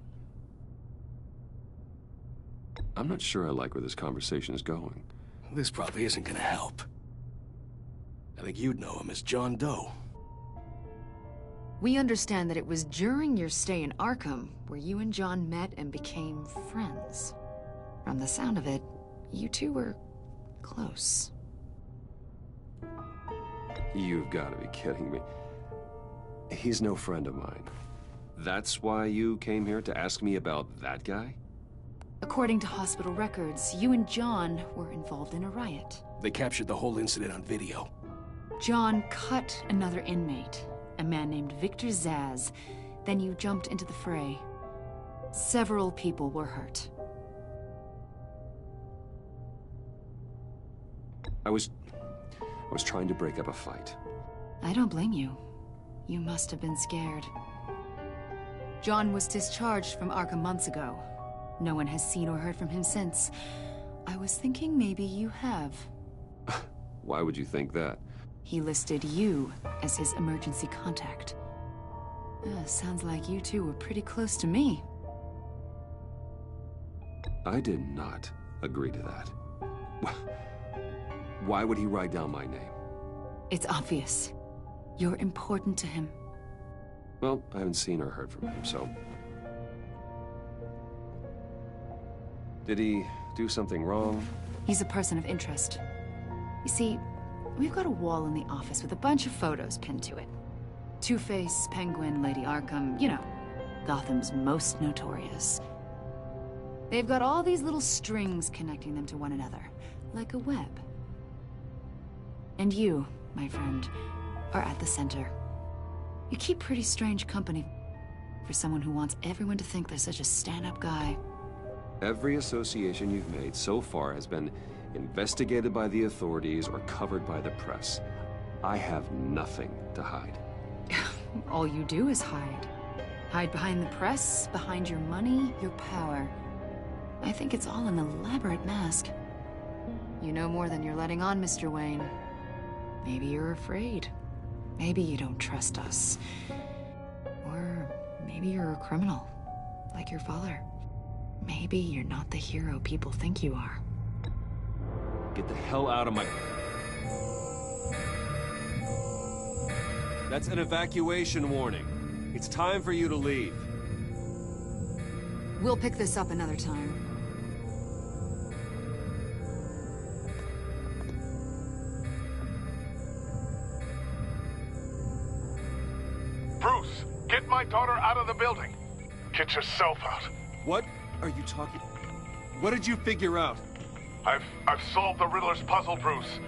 Speaker 1: I'm not sure I like where this conversation is going.
Speaker 8: This probably isn't gonna help. I think you'd know him as John Doe.
Speaker 11: We understand that it was during your stay in Arkham where you and John met and became friends. From the sound of it, you two were close.
Speaker 1: You've got to be kidding me. He's no friend of mine. That's why you came here to ask me about that guy?
Speaker 11: According to hospital records, you and John were involved in a riot.
Speaker 17: They captured the whole incident on video.
Speaker 11: John cut another inmate, a man named Victor Zaz. Then you jumped into the fray. Several people were hurt.
Speaker 1: I was trying to break up a fight.
Speaker 11: I don't blame you. You must have been scared. John was discharged from Arkham months ago. No one has seen or heard from him since. I was thinking maybe you have.
Speaker 1: Why would you think that?
Speaker 11: He listed you as his emergency contact. Sounds like you two were pretty close to me.
Speaker 1: I did not agree to that. Why would he write down my name?
Speaker 11: It's obvious. You're important to him.
Speaker 1: Well, I haven't seen or heard from him, so... Did he do something wrong?
Speaker 11: He's a person of interest. You see, we've got a wall in the office with a bunch of photos pinned to it. Two-Face, Penguin, Lady Arkham, you know, Gotham's most notorious. They've got all these little strings connecting them to one another, like a web. And you, my friend, are at the center. You keep pretty strange company for someone who wants everyone to think they're such a stand-up guy.
Speaker 1: Every association you've made so far has been investigated by the authorities or covered by the press. I have nothing to hide.
Speaker 11: All you do is hide. Hide behind the press, behind your money, your power. I think it's all an elaborate mask. You know more than you're letting on, Mr. Wayne. Maybe you're afraid. Maybe you don't trust us. Or maybe you're a criminal, like your father. Maybe you're not the hero people think you are.
Speaker 1: Get the hell out of my... That's an evacuation warning. It's time for you to leave.
Speaker 11: We'll pick this up another time.
Speaker 18: Bruce, get my daughter out of the building. Get yourself out.
Speaker 1: What are you talking... What did you figure out?
Speaker 18: I've solved the Riddler's puzzle, Bruce.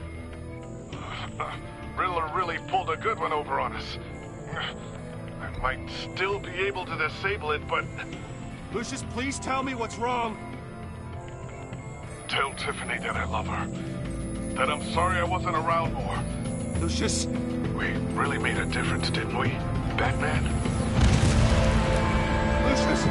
Speaker 18: Riddler really pulled a good one over on us. I might still be able to disable it, but...
Speaker 1: Lucius, please tell me what's wrong.
Speaker 18: Tell Tiffany that I love her. That I'm sorry I wasn't around more.
Speaker 1: Lucius...
Speaker 18: We really made a difference, didn't we, Batman?
Speaker 1: Lucius!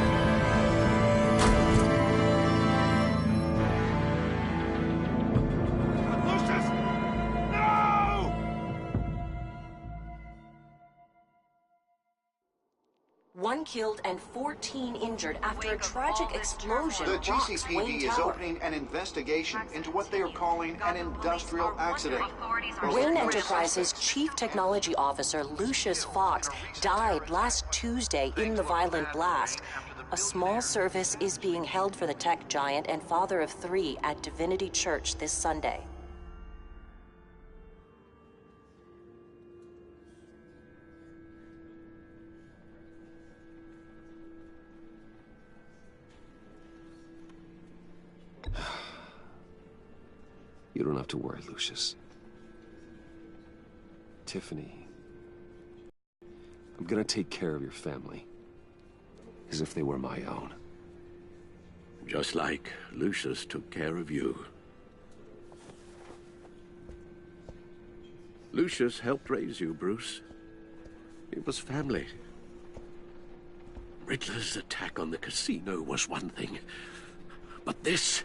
Speaker 19: One killed and 14 injured after a tragic explosion.
Speaker 2: The GCPD is opening an investigation into what they are calling an industrial accident.
Speaker 19: Wayne Enterprises' Chief Technology Officer, Lucius Fox, died last Tuesday in the violent blast. A small service is being held for the tech giant and father of 3 at Divinity Church this Sunday.
Speaker 1: You don't have to worry, Lucius. Tiffany, I'm gonna take care of your family. As if they were my own.
Speaker 13: Just like Lucius took care of you. Lucius helped raise you, Bruce. It was family. Riddler's attack on the casino was one thing. But this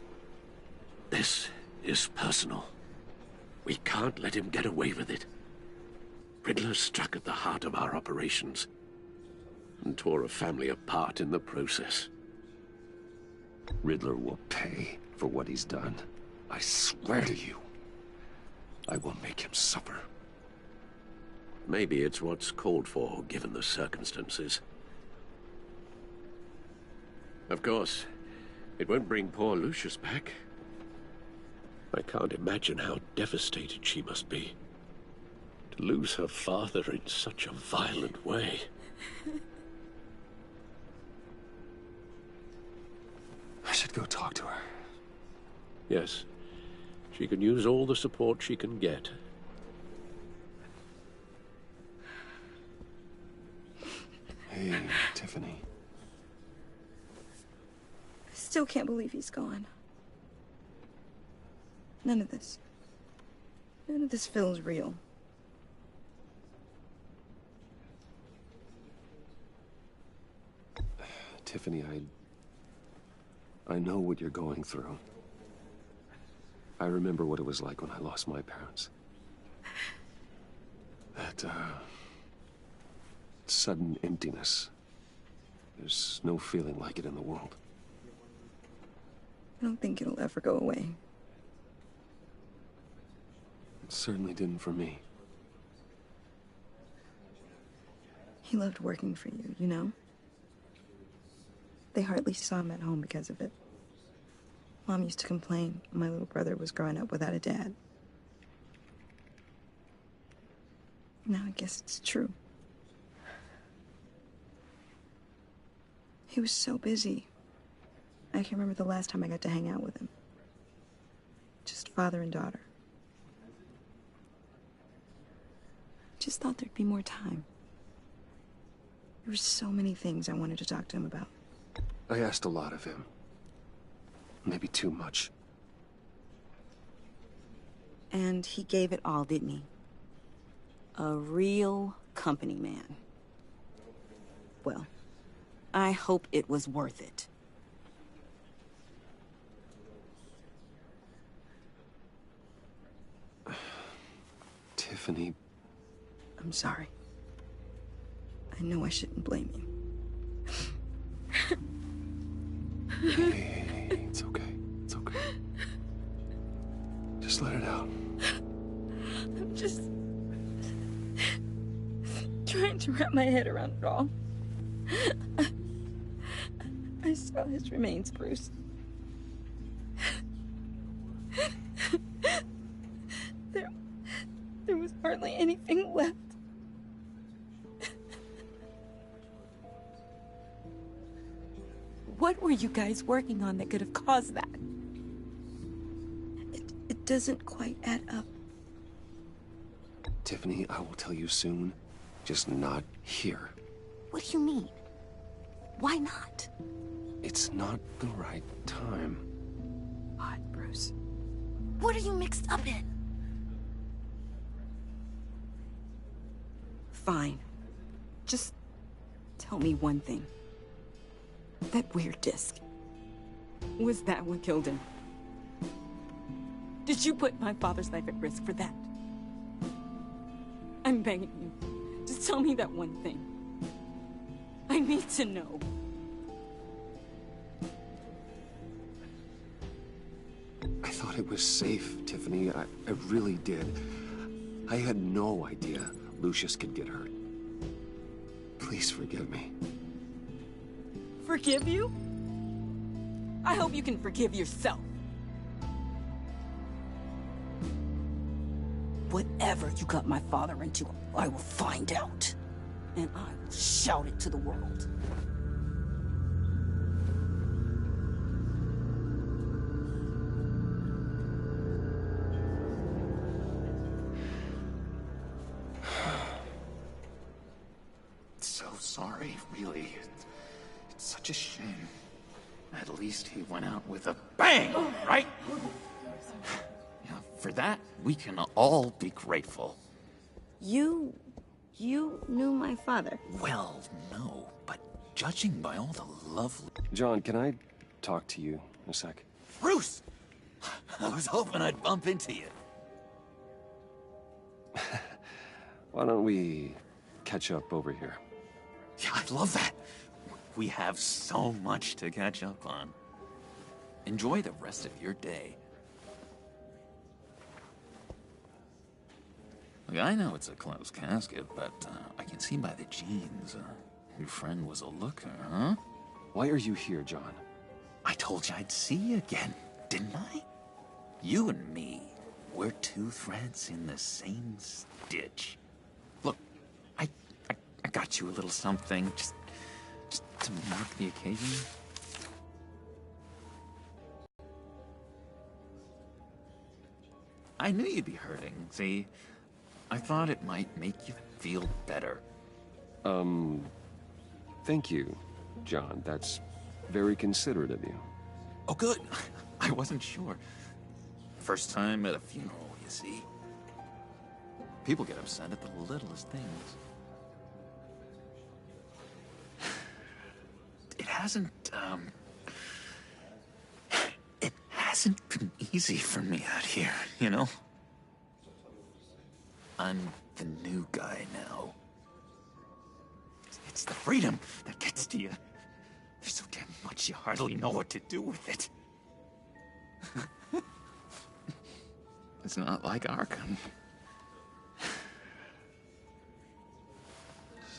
Speaker 13: is personal. We can't let him get away with it. Riddler struck at the heart of our operations and tore a family apart in the process.
Speaker 1: Riddler will pay for what he's done. I swear to you, I will make him suffer.
Speaker 4: maybe it's what's called for, given the circumstances. Of course, it won't bring poor Lucius back. I can't imagine how devastated she must be. To lose her father in such a violent way.
Speaker 1: I should go talk to her.
Speaker 4: Yes, she can use all the support she can get.
Speaker 1: Hey, Tiffany.
Speaker 5: I still can't believe he's gone. None of this feels real.
Speaker 1: Tiffany, I know what you're going through. I remember what it was like when I lost my parents. That, sudden emptiness. There's no feeling like it in the world.
Speaker 5: I don't think it'll ever go away.
Speaker 1: It certainly didn't for me.
Speaker 5: He loved working for you, you know? They hardly saw him at home because of it. Mom used to complain my little brother was growing up without a dad. Now I guess it's true. He was so busy. I can't remember the last time I got to hang out with him. Just father and daughter. Just thought there'd be more time. There were so many things I wanted to talk to him about.
Speaker 1: I asked a lot of him. Maybe too much.
Speaker 5: And he gave it all, didn't he? A real company man. Well, I hope it was worth it.
Speaker 1: Tiffany.
Speaker 5: I'm sorry. I know I shouldn't blame you.
Speaker 1: Hey, it's okay. It's okay. Just let it out.
Speaker 5: I'm just trying to wrap my head around it all. I saw his remains, Bruce. There was hardly anything left. What were you guys working on that could have caused that? It doesn't quite add up.
Speaker 1: Tiffany, I will tell you soon. Just not here.
Speaker 5: What do you mean? Why not?
Speaker 1: It's not the right time.
Speaker 5: What, Bruce? What are you mixed up in? Fine. Just tell me one thing. That weird disc. Was that what killed him? Did you put my father's life at risk for that? I'm begging you. Just tell me that one thing. I need to know.
Speaker 1: I thought it was safe, Tiffany. I really did. I had no idea Lucius could get hurt. Please forgive me.
Speaker 5: Forgive you? I hope you can forgive yourself. Whatever you got my father into, I will find out. And I will shout it to the world.
Speaker 6: So sorry, really. It's such a shame. At least he went out with a bang, right? Yeah, for that, we can all be grateful.
Speaker 5: You knew my father?
Speaker 6: Well, no, but judging by all the lovely...
Speaker 1: John, can I talk to you a sec?
Speaker 6: Bruce! I was hoping I'd bump into you.
Speaker 1: Why don't we catch up over here?
Speaker 6: Yeah, I love that. We have so much to catch up on. Enjoy the rest of your day.
Speaker 20: Look, I know it's a closed casket, but I can see by the jeans. Your friend was a looker, huh?
Speaker 1: Why are you here, John?
Speaker 20: I told you I'd see you again, didn't I? You and me, we're two threads in the same stitch. Look, I got you a little something, just to mark the occasion. I knew you'd be hurting, see? I thought it might make you feel better.
Speaker 1: Thank you, John. That's very considerate of you.
Speaker 20: Oh, good. I wasn't sure. First time at a funeral, you see. People get upset at the littlest things. It hasn't been easy for me out here, you know? I'm the new guy now. It's the freedom that gets to you. There's so damn much you hardly know what to do with it. It's not like Arkham.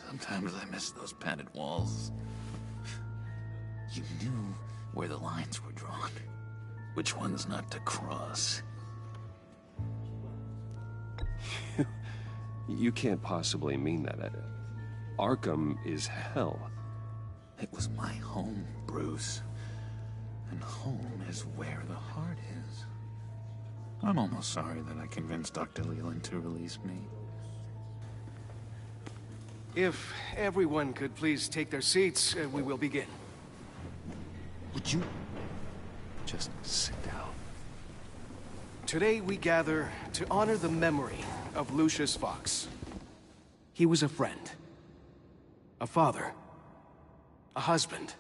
Speaker 20: Sometimes I miss those padded walls. You knew where the lines were drawn. Which ones not to cross.
Speaker 1: You can't possibly mean that. Arkham is hell.
Speaker 20: It was my home, Bruce. And home is where the heart is. I'm almost sorry that I convinced Dr. Leland to release me.
Speaker 17: If everyone could please take their seats, we will begin.
Speaker 20: Would you just sit down?
Speaker 17: Today we gather to honor the memory of Lucius Fox. He was a friend, a father, a husband,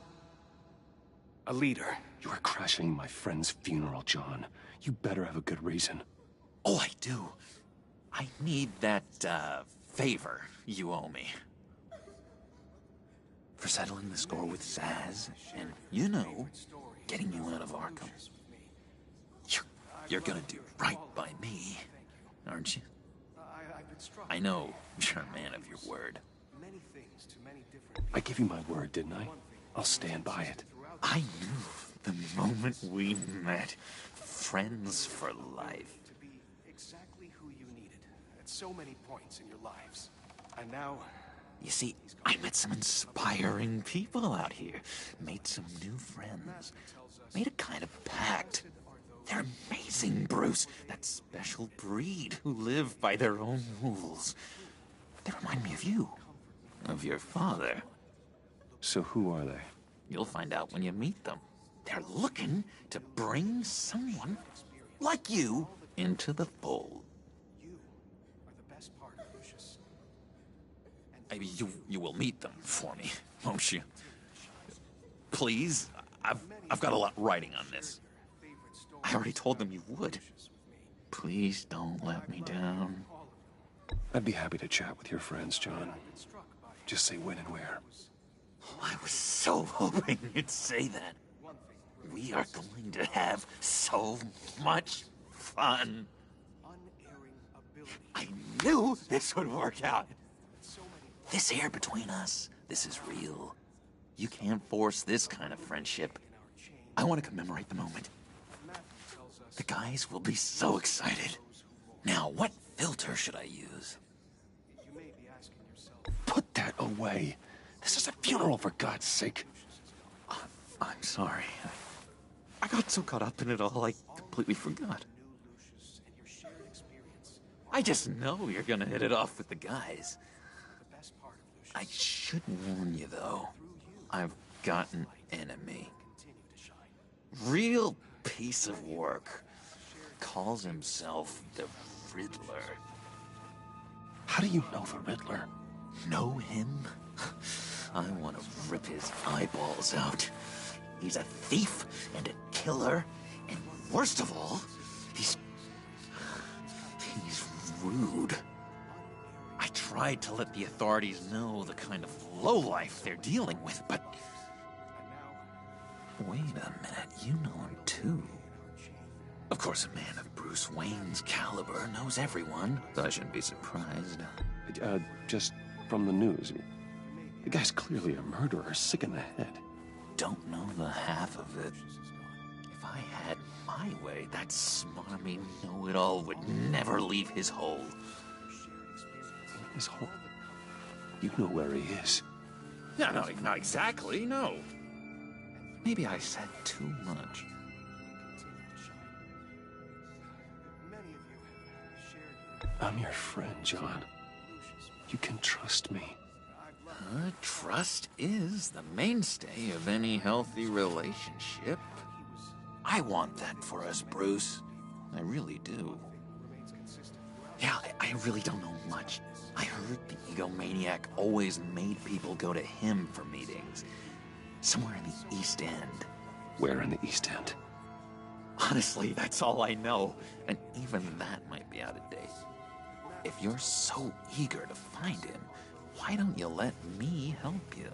Speaker 17: a leader.
Speaker 1: You are crashing my friend's funeral, John. You better have a good reason.
Speaker 20: Oh, I do. I need that, favor you owe me. For settling the score with Zaz, and, you know, getting you out of Arkham. You're gonna do right by me, aren't you? I know you're a man of your word.
Speaker 1: I gave you my word, didn't I? I'll stand by it.
Speaker 20: I knew the moment we met. Friends for life.
Speaker 17: To be exactly who you needed at so many points in your lives. And now...
Speaker 20: You see, I met some inspiring people out here. Made some new friends. Made a kind of pact. They're amazing, Bruce. That special breed who live by their own rules. They remind me of you. Of your father.
Speaker 1: So who are they?
Speaker 20: You'll find out when you meet them. They're looking to bring someone like you into the fold.
Speaker 17: You are the best part of Lucius.
Speaker 20: Maybe you will meet them for me, won't you? Please? I've got a lot writing on this. I already told them you would. Please don't let me down.
Speaker 1: I'd be happy to chat with your friends, John. Just say when and where.
Speaker 20: I was so hoping you'd say that. We are going to have so much fun. I knew this would work out. This air between us, this is real. You can't force this kind of friendship. I want to commemorate the moment. The guys will be so excited. Now, what filter should I use?
Speaker 1: Put that away. This is a funeral, for God's sake.
Speaker 20: I'm sorry. I got so caught up in it all, I completely forgot. I just know you're gonna hit it off with the guys. I should warn you, though. I've got an enemy. Real piece of work. Calls himself the Riddler.
Speaker 1: How do you know the Riddler?
Speaker 20: Know him? I want to rip his eyeballs out. He's a thief and a killer, and worst of all, he's rude. I tried to let the authorities know the kind of lowlife they're dealing with, but... Wait a minute, you know him too. Of course, a man of Bruce Wayne's caliber knows everyone, so I shouldn't be surprised.
Speaker 1: Just from the news. The guy's clearly a murderer, sick in the head.
Speaker 20: Don't know the half of it. If I had my way, that smarmy know-it-all would never leave his hole.
Speaker 1: His hole? You know where he is.
Speaker 20: Yeah, no, not exactly, no. Maybe I said too much.
Speaker 1: I'm your friend, John. You can trust me.
Speaker 20: Trust is the mainstay of any healthy relationship. I want that for us, Bruce. I really do. Yeah, I really don't know much. I heard the egomaniac always made people go to him for meetings. Somewhere in the East End.
Speaker 1: Where in the East End?
Speaker 20: Honestly, that's all I know. And even that might be out of date. If you're so eager to find him, why don't you let me help you?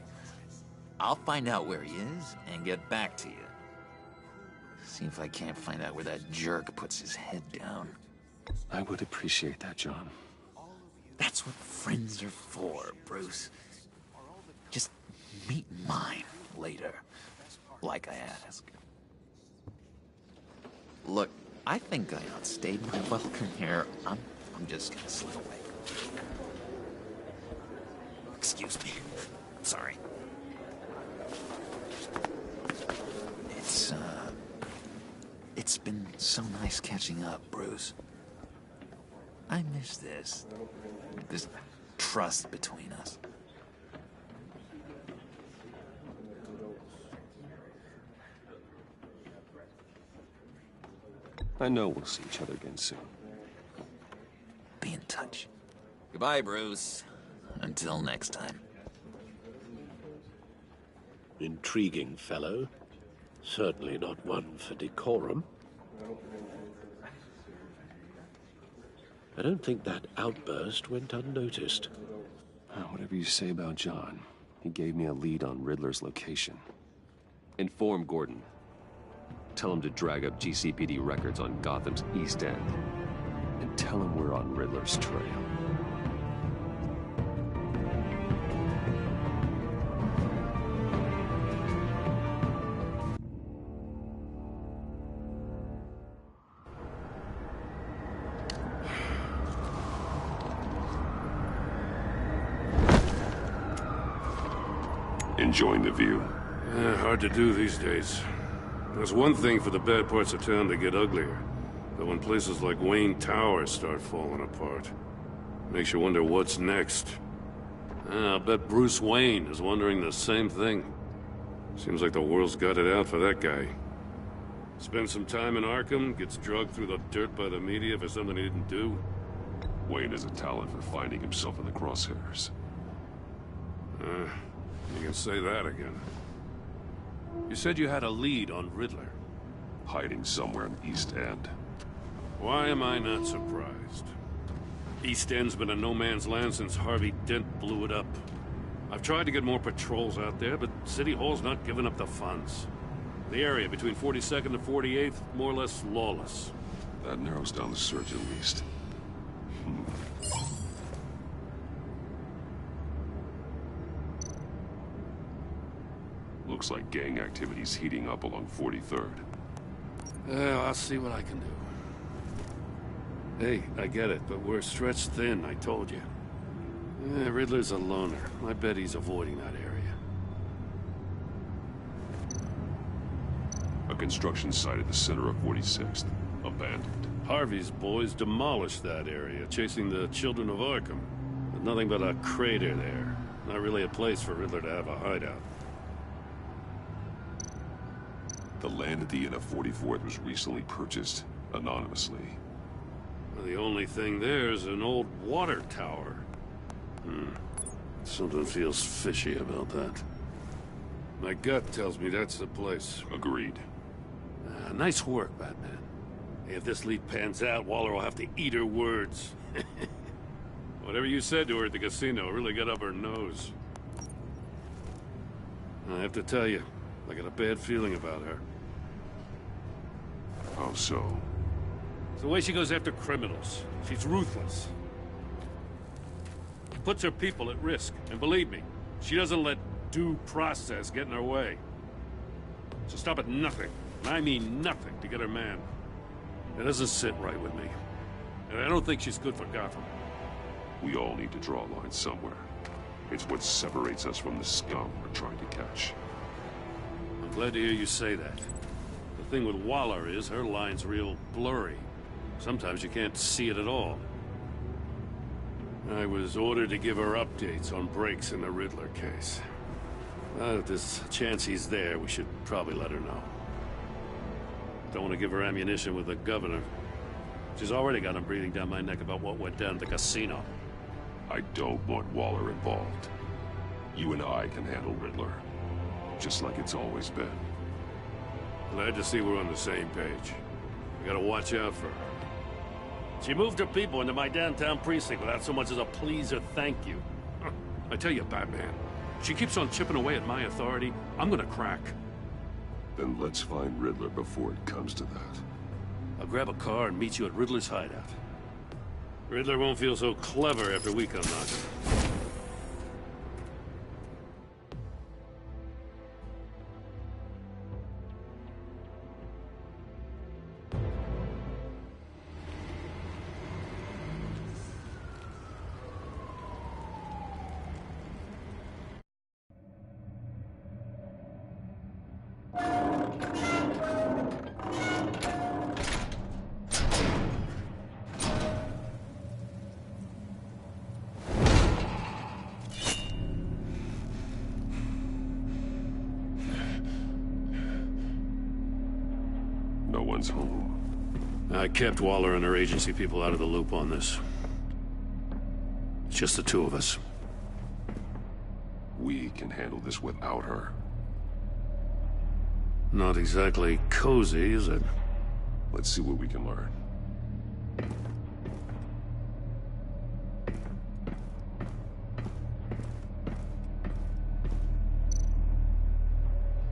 Speaker 20: I'll find out where he is and get back to you. See if I can't find out where that jerk puts his head down.
Speaker 1: I would appreciate that, John.
Speaker 20: That's what friends are for, Bruce. Just meet mine later, like I asked. Look, I think I outstayed my welcome here. I'm just gonna slip away. Excuse me. Sorry. It's been so nice catching up, Bruce. I miss this trust between us.
Speaker 1: I know we'll see each other again soon.
Speaker 20: Be in touch. Goodbye, Bruce. Until next time.
Speaker 4: Intriguing fellow. Certainly not one for decorum. I don't think that outburst went unnoticed.
Speaker 1: Whatever you say about John, he gave me a lead on Riddler's location. Inform Gordon. Tell him to drag up GCPD records on Gotham's East End. And tell him we're on Riddler's trail.
Speaker 7: Enjoying the view?
Speaker 3: Hard to do these days. There's one thing for the bad parts of town to get uglier. But when places like Wayne Tower start falling apart, makes you wonder what's next. I'll bet Bruce Wayne is wondering the same thing. Seems like the world's got it out for that guy. Spends some time in Arkham, gets drugged through the dirt by the media for something he didn't do.
Speaker 7: Wayne has a talent for finding himself in the crosshairs.
Speaker 3: You can say that again. You said you had a lead on Riddler.
Speaker 7: Hiding somewhere in the East End.
Speaker 3: Why am I not surprised? East End's been a no-man's land since Harvey Dent blew it up. I've tried to get more patrols out there, but City Hall's not giving up the funds. The area between 42nd and 48th, more or less lawless.
Speaker 7: That narrows down the search at least. Looks like gang activity's heating up along 43rd.
Speaker 3: Well, I'll see what I can do. Hey, I get it, but we're stretched thin, I told you. Riddler's a loner. I bet he's avoiding that area.
Speaker 7: A construction site at the center of 46th. Abandoned.
Speaker 3: Harvey's boys demolished that area, chasing the children of Arkham. There's nothing but a crater there. Not really a place for Riddler to have a hideout.
Speaker 7: The land at the end of 44th was recently purchased, anonymously.
Speaker 3: The only thing there is an old water tower. Something feels fishy about that. My gut tells me that's the place.
Speaker 7: Agreed.
Speaker 3: Nice work, Batman. Hey, if this lead pans out, Waller will have to eat her words. Whatever you said to her at the casino really got up her nose. I have to tell you, I got a bad feeling about her.
Speaker 7: How so?
Speaker 3: It's the way she goes after criminals. She's ruthless. Puts her people at risk. And believe me, she doesn't let due process get in her way. She'll stop at nothing, and I mean nothing, to get her man. It doesn't sit right with me. And I don't think she's good for Gotham.
Speaker 7: We all need to draw a line somewhere. It's what separates us from the scum we're trying to catch.
Speaker 3: I'm glad to hear you say that. The thing with Waller is her line's real blurry. Sometimes you can't see it at all. I was ordered to give her updates on breaks in the Riddler case. If there's a chance he's there, we should probably let her know. Don't want to give her ammunition with the governor. She's already got him breathing down my neck about what went down at the casino.
Speaker 7: I don't want Waller involved. You and I can handle Riddler, just like it's always been.
Speaker 3: Glad to see we're on the same page. We gotta watch out for her. She moved her people into my downtown precinct without so much as a please or thank you. I tell you, Batman, she keeps on chipping away at my authority, I'm gonna crack.
Speaker 7: Then let's find Riddler before it comes to that.
Speaker 3: I'll grab a car and meet you at Riddler's hideout. Riddler won't feel so clever after we come knocking.
Speaker 7: No one's home.
Speaker 3: I kept Waller and her agency people out of the loop on this. It's just the two of us.
Speaker 7: We can handle this without her.
Speaker 3: Not exactly cozy, is it?
Speaker 7: Let's see what we can learn.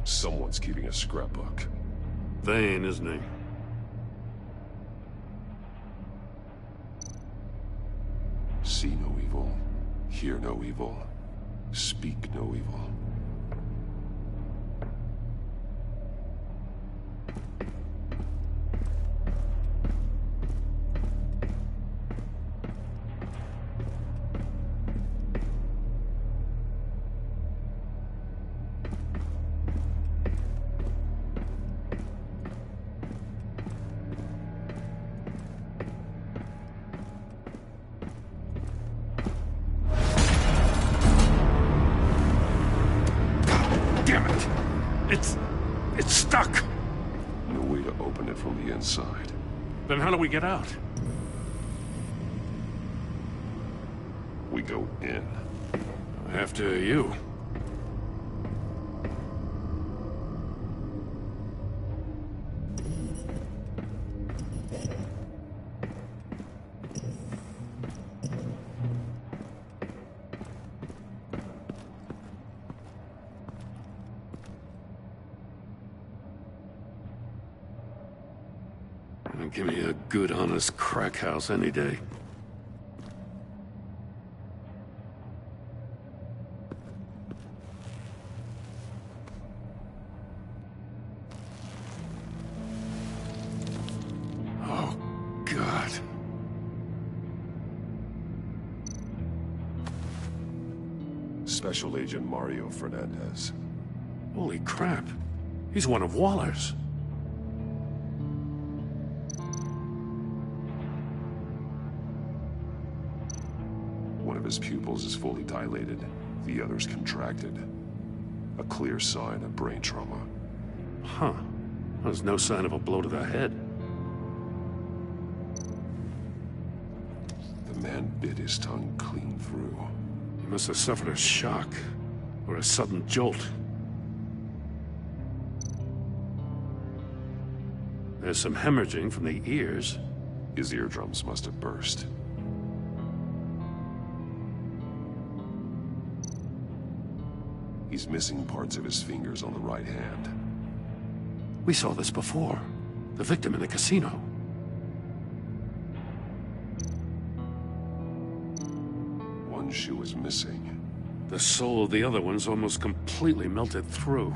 Speaker 7: Someone's keeping a scrapbook.
Speaker 3: Vain, isn't he?
Speaker 7: See no evil, hear no evil, speak no evil.
Speaker 3: It's stuck!
Speaker 7: No way to open it from the inside.
Speaker 3: Then how do we get out?
Speaker 7: We go in.
Speaker 3: After you. Give me a good, honest crack house any day. Oh, God.
Speaker 7: Special Agent Mario Fernandez.
Speaker 3: Holy crap. He's one of Waller's.
Speaker 7: One of his pupils is fully dilated, the other's contracted. A clear sign of brain trauma.
Speaker 3: Huh. There's no sign of a blow to the head.
Speaker 7: The man bit his tongue clean through.
Speaker 3: He must have suffered a shock, or a sudden jolt. There's some hemorrhaging from the ears.
Speaker 7: His eardrums must have burst. He's missing parts of his fingers on the right hand.
Speaker 3: We saw this before. The victim in the casino.
Speaker 7: one shoe is missing.
Speaker 3: The soul of the other one's almost completely melted through.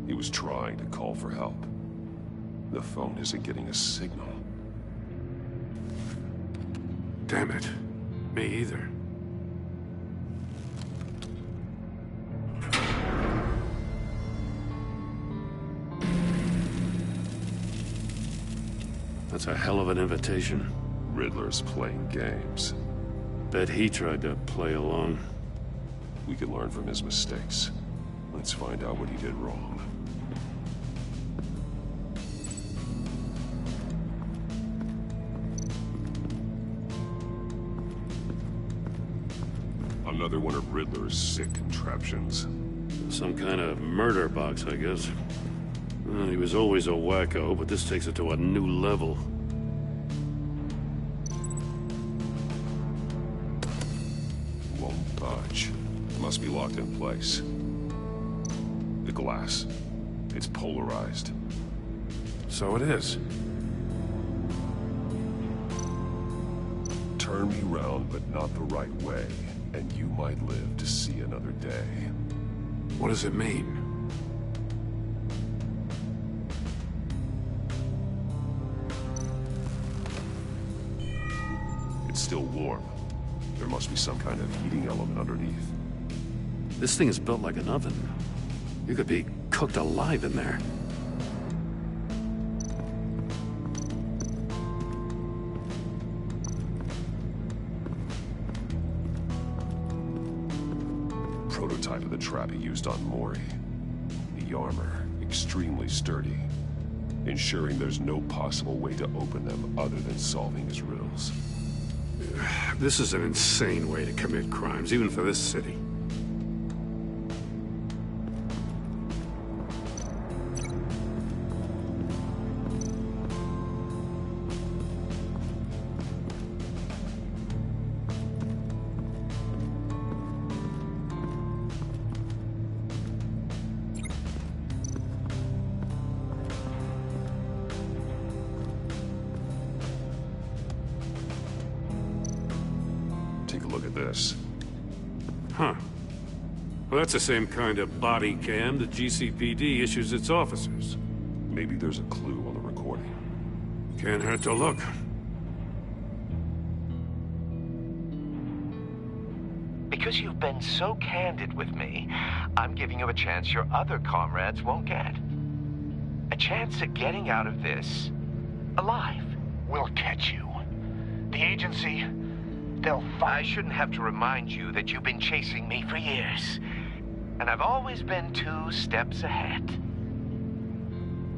Speaker 7: He was trying to call for help. The phone isn't getting a signal.
Speaker 3: Damn it. Me either. That's a hell of an invitation.
Speaker 7: Riddler's playing games.
Speaker 3: Bet he tried to play along.
Speaker 7: We can learn from his mistakes. Let's find out what he did wrong. Another one of Riddler's sick contraptions.
Speaker 3: Some kind of murder box, I guess. Well, he was always a wacko, but this takes it to a new level.
Speaker 7: Won't budge. Must be locked in place. The glass. It's polarized.
Speaker 3: So it is.
Speaker 7: Turn me round, but not the right way, and you might live to see another day.
Speaker 3: What does it mean?
Speaker 7: It's still warm. There must be some kind of heating element underneath.
Speaker 3: This thing is built like an oven. You could be cooked alive in there.
Speaker 7: Prototype of the trap he used on Mori. The armor, extremely sturdy, ensuring there's no possible way to open them other than solving his riddles.
Speaker 3: This is an insane way to commit crimes, even for this city.
Speaker 7: Take a look at this.
Speaker 3: Huh. Well, that's the same kind of body cam the GCPD issues its officers.
Speaker 7: Maybe there's a clue on the recording.
Speaker 3: Can't hurt to look.
Speaker 9: Because you've been so candid with me, I'm giving you a chance your other comrades won't get. A chance at getting out of this alive.
Speaker 2: We'll catch you. The agency, they'll
Speaker 9: I shouldn't have to remind you that you've been chasing me for years. And I've always been 2 steps ahead.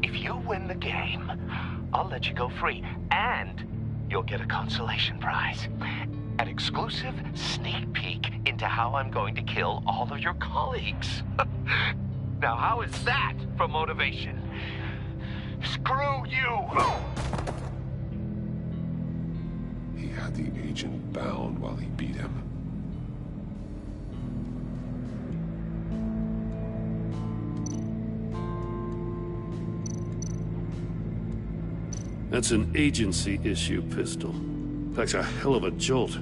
Speaker 9: If you win the game, I'll let you go free. And you'll get a consolation prize. An exclusive sneak peek into how I'm going to kill all of your colleagues. Now, how is that for motivation?
Speaker 2: Screw you!
Speaker 7: He had the agent bound while he beat him.
Speaker 3: That's an agency-issue pistol. Packs a hell of a jolt.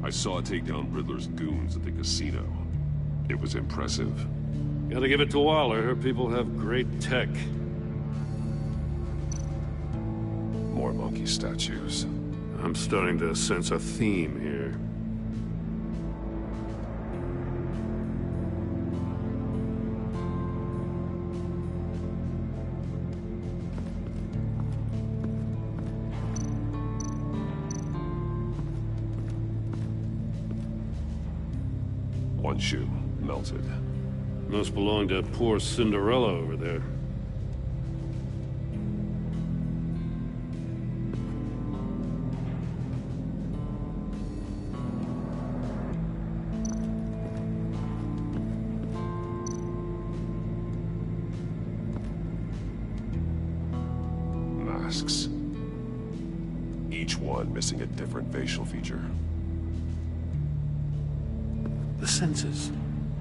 Speaker 7: I saw it take down Riddler's goons at the casino. It was impressive.
Speaker 3: Gotta give it to Waller. Her people have great tech.
Speaker 7: More monkey statues.
Speaker 3: I'm starting to sense a theme here.
Speaker 7: One shoe, melted.
Speaker 3: Must belong to poor Cinderella over there.
Speaker 7: Masks. Each one missing a different facial feature.
Speaker 3: The senses.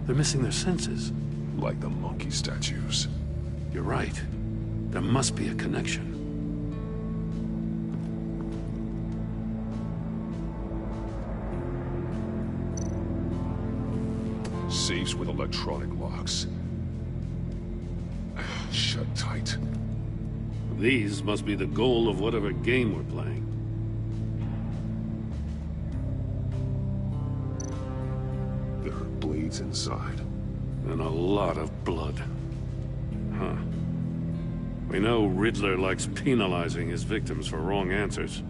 Speaker 3: They're missing their senses.
Speaker 7: Like the monkey statues.
Speaker 3: You're right. There must be a connection.
Speaker 7: Safes with electronic locks. Shut tight.
Speaker 3: These must be the goal of whatever game we're playing.
Speaker 7: There are blades inside.
Speaker 3: And a lot of blood. Huh. We know Riddler likes penalizing his victims for wrong answers.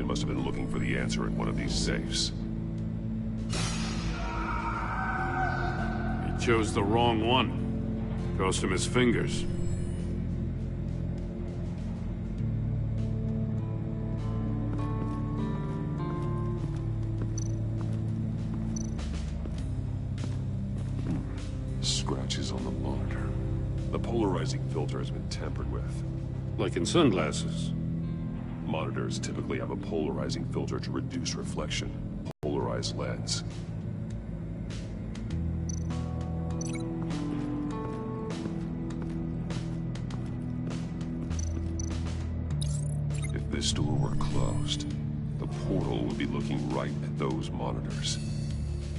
Speaker 7: Must have been looking for the answer in one of these safes.
Speaker 3: He chose the wrong one. Cost him his fingers.
Speaker 7: Scratches on the monitor. The polarizing filter has been tampered with.
Speaker 3: Like in sunglasses.
Speaker 7: Monitors typically have a polarizing filter to reduce reflection. Polarized lens. If this door were closed, the portal would be looking right at those monitors.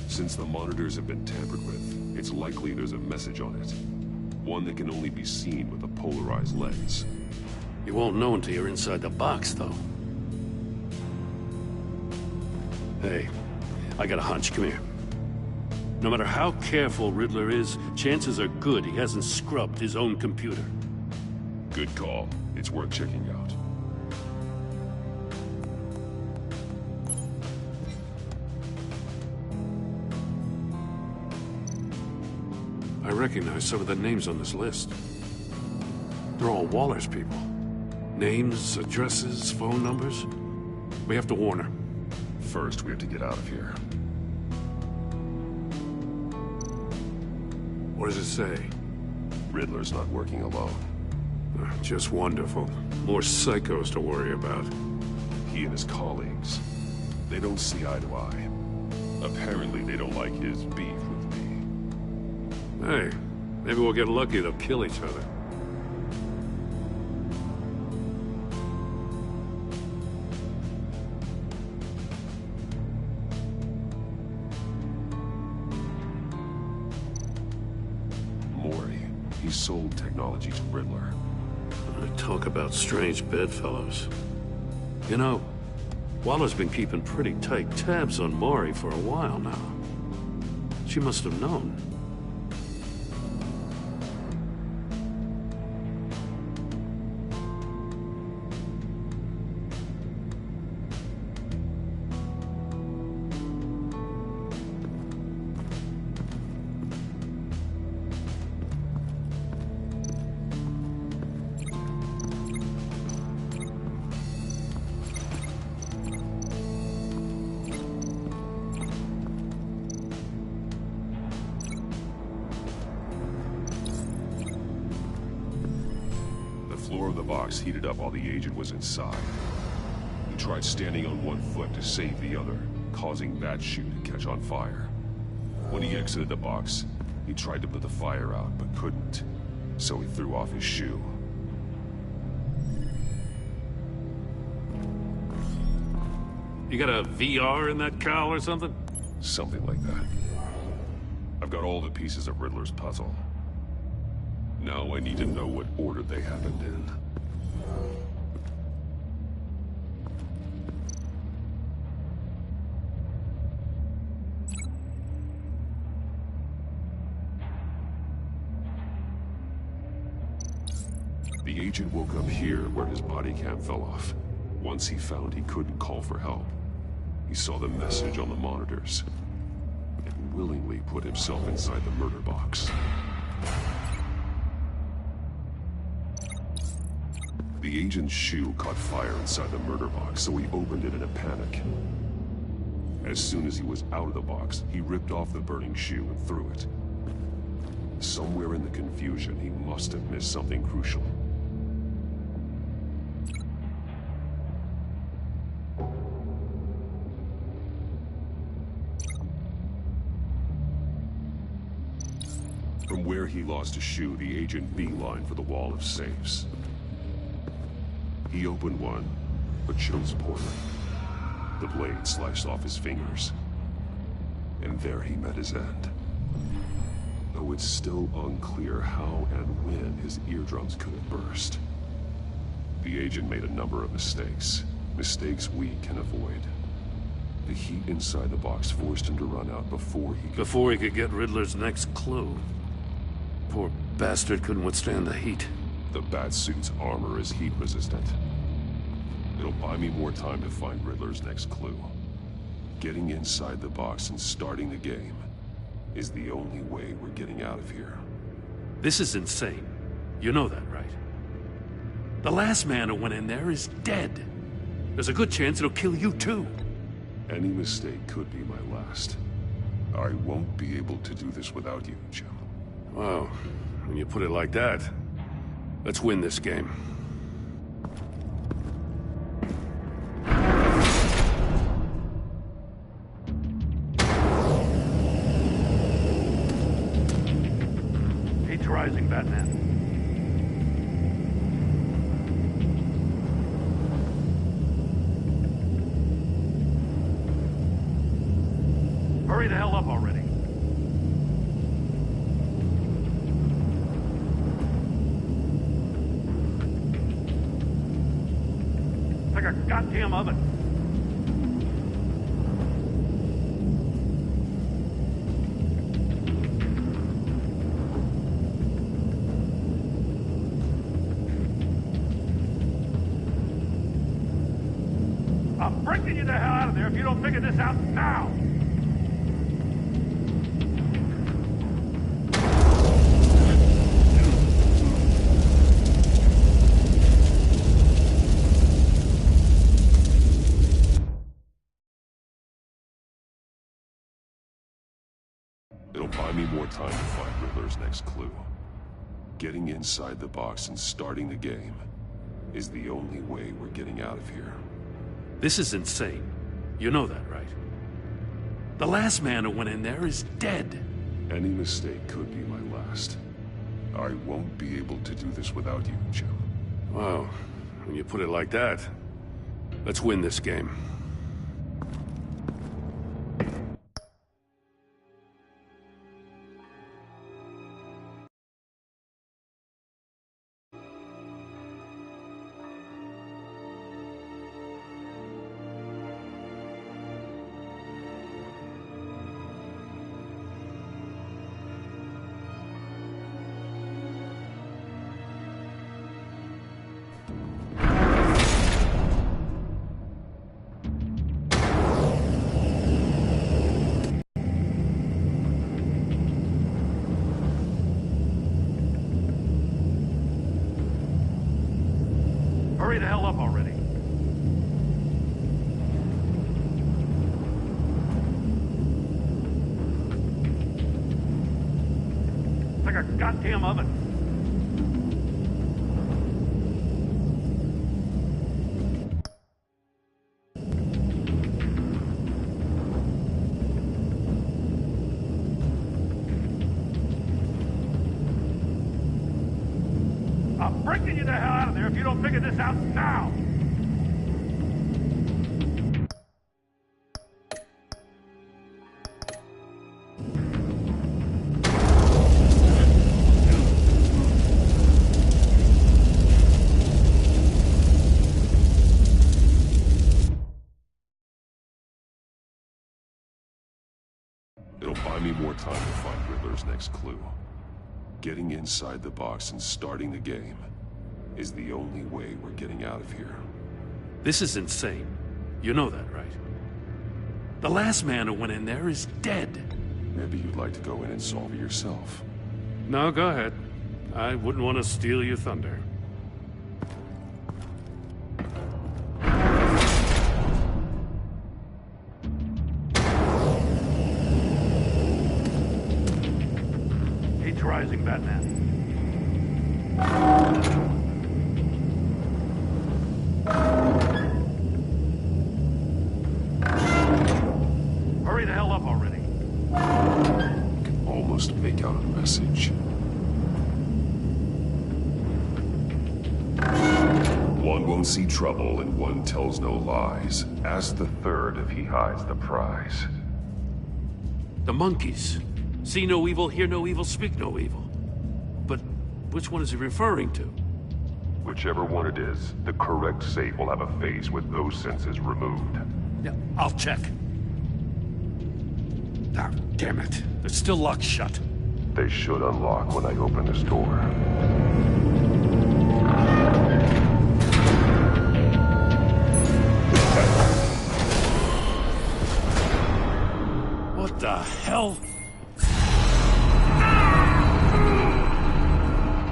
Speaker 7: Since the monitors have been tampered with, it's likely there's a message on it. One that can only be seen with a polarized lens.
Speaker 3: You won't know until you're inside the box, though. Hey, I got a hunch. Come here. No matter how careful Riddler is, chances are good he hasn't scrubbed his own computer.
Speaker 7: Good call. It's worth checking out.
Speaker 3: I recognize some of the names on this list. They're all Waller's people. Names, addresses, phone numbers. We have to warn her.
Speaker 7: First, we have to get out of here.
Speaker 3: What does it say?
Speaker 7: Riddler's not working alone.
Speaker 3: Just wonderful. More psychos to worry about.
Speaker 7: He and his colleagues. They don't see eye to eye. Apparently, they don't like his beef with me.
Speaker 3: Hey, maybe we'll get lucky they'll kill each other.
Speaker 7: He sold technology to Riddler.
Speaker 3: Talk about strange bedfellows. You know, Waller's been keeping pretty tight tabs on Maury for a while now. She must have known.
Speaker 7: Heated up while the agent was inside. He tried standing on one foot to save the other, causing that shoe to catch on fire. When he exited the box, he tried to put the fire out, but couldn't, so he threw off his shoe.
Speaker 3: You got a VR in that cowl or something?
Speaker 7: Something like that. I've got all the pieces of Riddler's puzzle. Now I need to know what order they happened in. The agent woke up here where his body cam fell off. Once he found he couldn't call for help, he saw the message on the monitors and willingly put himself inside the murder box. The agent's shoe caught fire inside the murder box, so he opened it in a panic. As soon as he was out of the box, he ripped off the burning shoe and threw it. Somewhere in the confusion, he must have missed something crucial. From where he lost a shoe, the agent beelined for the wall of safes. He opened one, but chose poorly. The blade sliced off his fingers. And there he met his end. Though it's still unclear how and when his eardrums could have burst. The agent made a number of mistakes. Mistakes we can avoid. The heat inside the box forced him to run out before he could get Riddler's next clue. Poor bastard couldn't withstand the heat. The Batsuit's armor is heat resistant. It'll buy me more time to find Riddler's next clue. Getting inside the box and starting the game is the only way we're getting out of here. This is insane. You know that, right? The last man who went in there is dead. There's a good chance it'll kill you too. Any mistake could be my last. I won't be able to do this without you, Jim. Wow, when you put it like that, let's win this game. Heat's rising, Batman. Hurry the hell up already. Like a goddamn oven. I'm bringing you the hell out of there if you don't figure this out now. It'll buy me more time to find Riddler's next clue. Getting inside the box and starting the game is the only way we're getting out of here. This is insane. You know that, right? The last man who went in there is dead. Any mistake could be my last. I won't be able to do this without you, Jim. Wow, when you put it like that, let's win this game. Hurry the hell up already. It's like a goddamn oven. I'm bringing you the hell out of there if you don't figure this out now! It'll buy me more time to find Riddler's next clue. Getting inside the box and starting the game is the only way we're getting out of here. This is insane. You know that, right? The last man who went in there is dead. Maybe you'd like to go in and solve it yourself. No, go ahead. I wouldn't want to steal your thunder.
Speaker 3: terrorizing Batman. Hurry the hell up already.
Speaker 7: Can almost make out a message. One won't see trouble and one tells no lies. Ask the third if he hides the prize.
Speaker 3: The monkeys. See no evil, hear no evil, speak no evil. But which one is he referring to?
Speaker 7: Whichever one it is, the correct safe will have a face with those senses removed.
Speaker 3: Yeah, I'll check. Ah, damn it. They're still locked shut.
Speaker 7: They should unlock when I open this door.
Speaker 3: What the hell?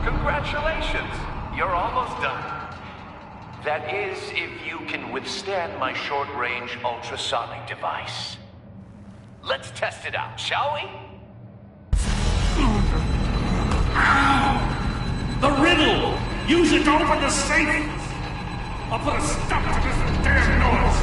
Speaker 9: Congratulations! You're almost done. That is, if you can withstand my short-range ultrasonic device. Let's test it out, shall we?
Speaker 3: The riddle! Use it to open the safe! I'll put a stop to this damn noise!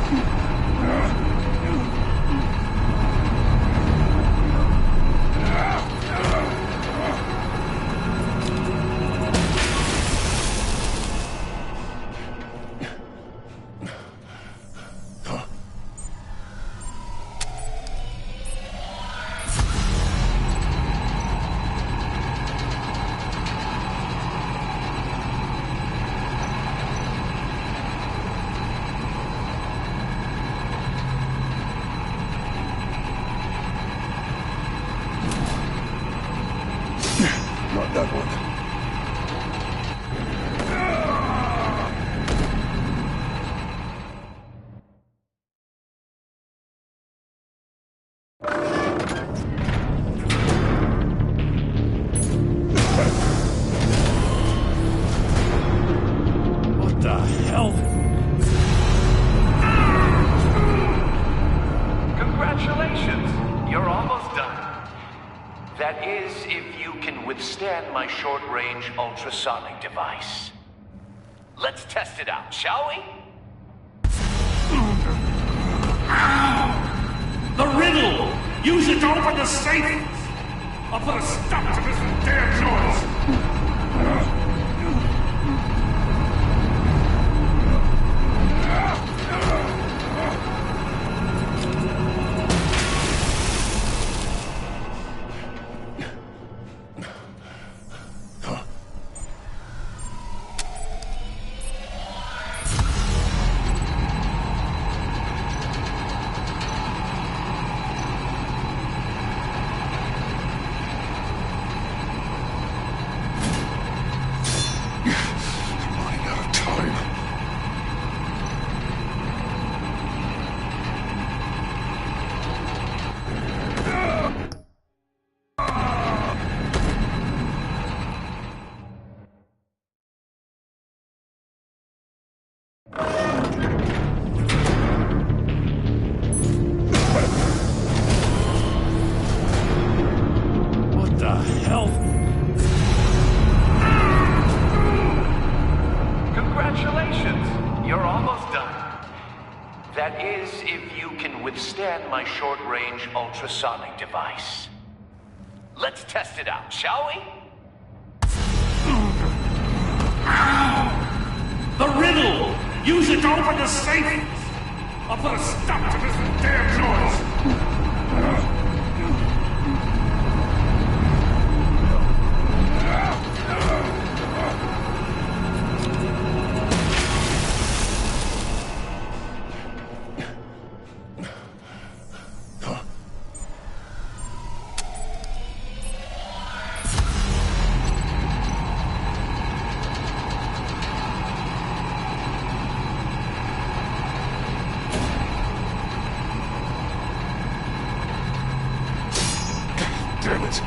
Speaker 7: Not that one.
Speaker 3: What the hell?
Speaker 9: Congratulations! You're almost done. That is, if you can withstand my short-range ultrasonic device. Let's test it out, shall we?
Speaker 3: The riddle! Use it to open the safe! I'll put a stop to this damn noise! What the hell?
Speaker 9: Congratulations! You're almost done. That is, if you can withstand my short-range ultrasonic device. Let's test it out, shall we?
Speaker 3: The riddle! Use it to open the safe! I'll put a stop to this damn noise!
Speaker 7: Damn it.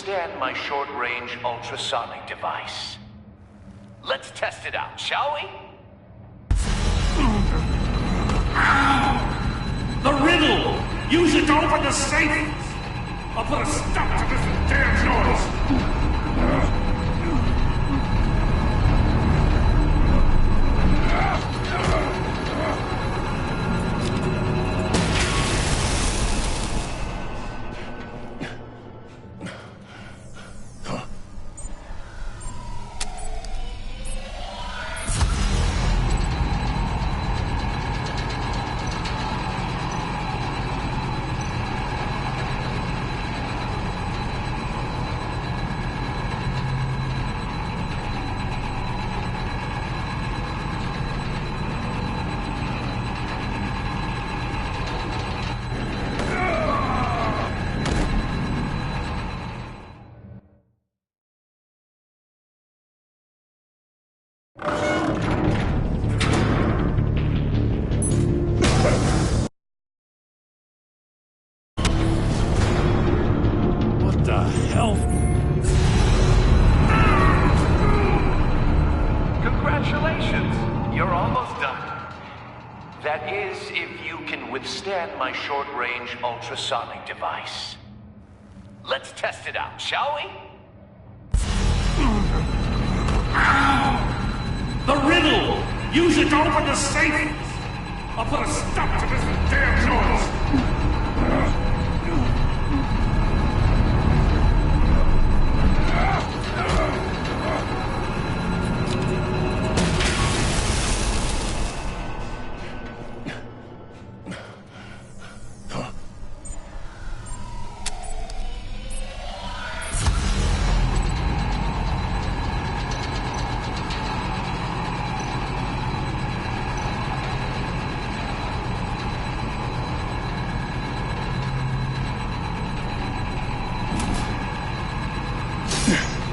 Speaker 9: withstand my short-range ultrasonic device. Let's test it out, shall we?
Speaker 3: The riddle! Use it to open the safe! I'll put a stop to this damn noise!
Speaker 9: Withstand my short-range ultrasonic device. Let's test it out, shall we?
Speaker 3: The riddle! Use it to open the safe! I'll put a stop to this damn noise!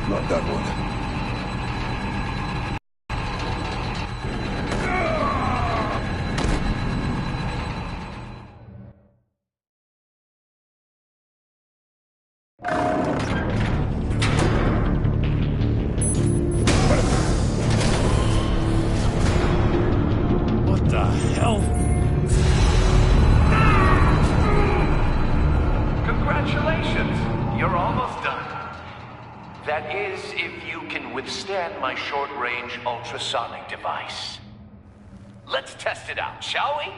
Speaker 7: Not that one.
Speaker 3: What the hell?
Speaker 9: Congratulations! You're almost done. That is, if you can withstand my short-range ultrasonic device. Let's test it out, shall we?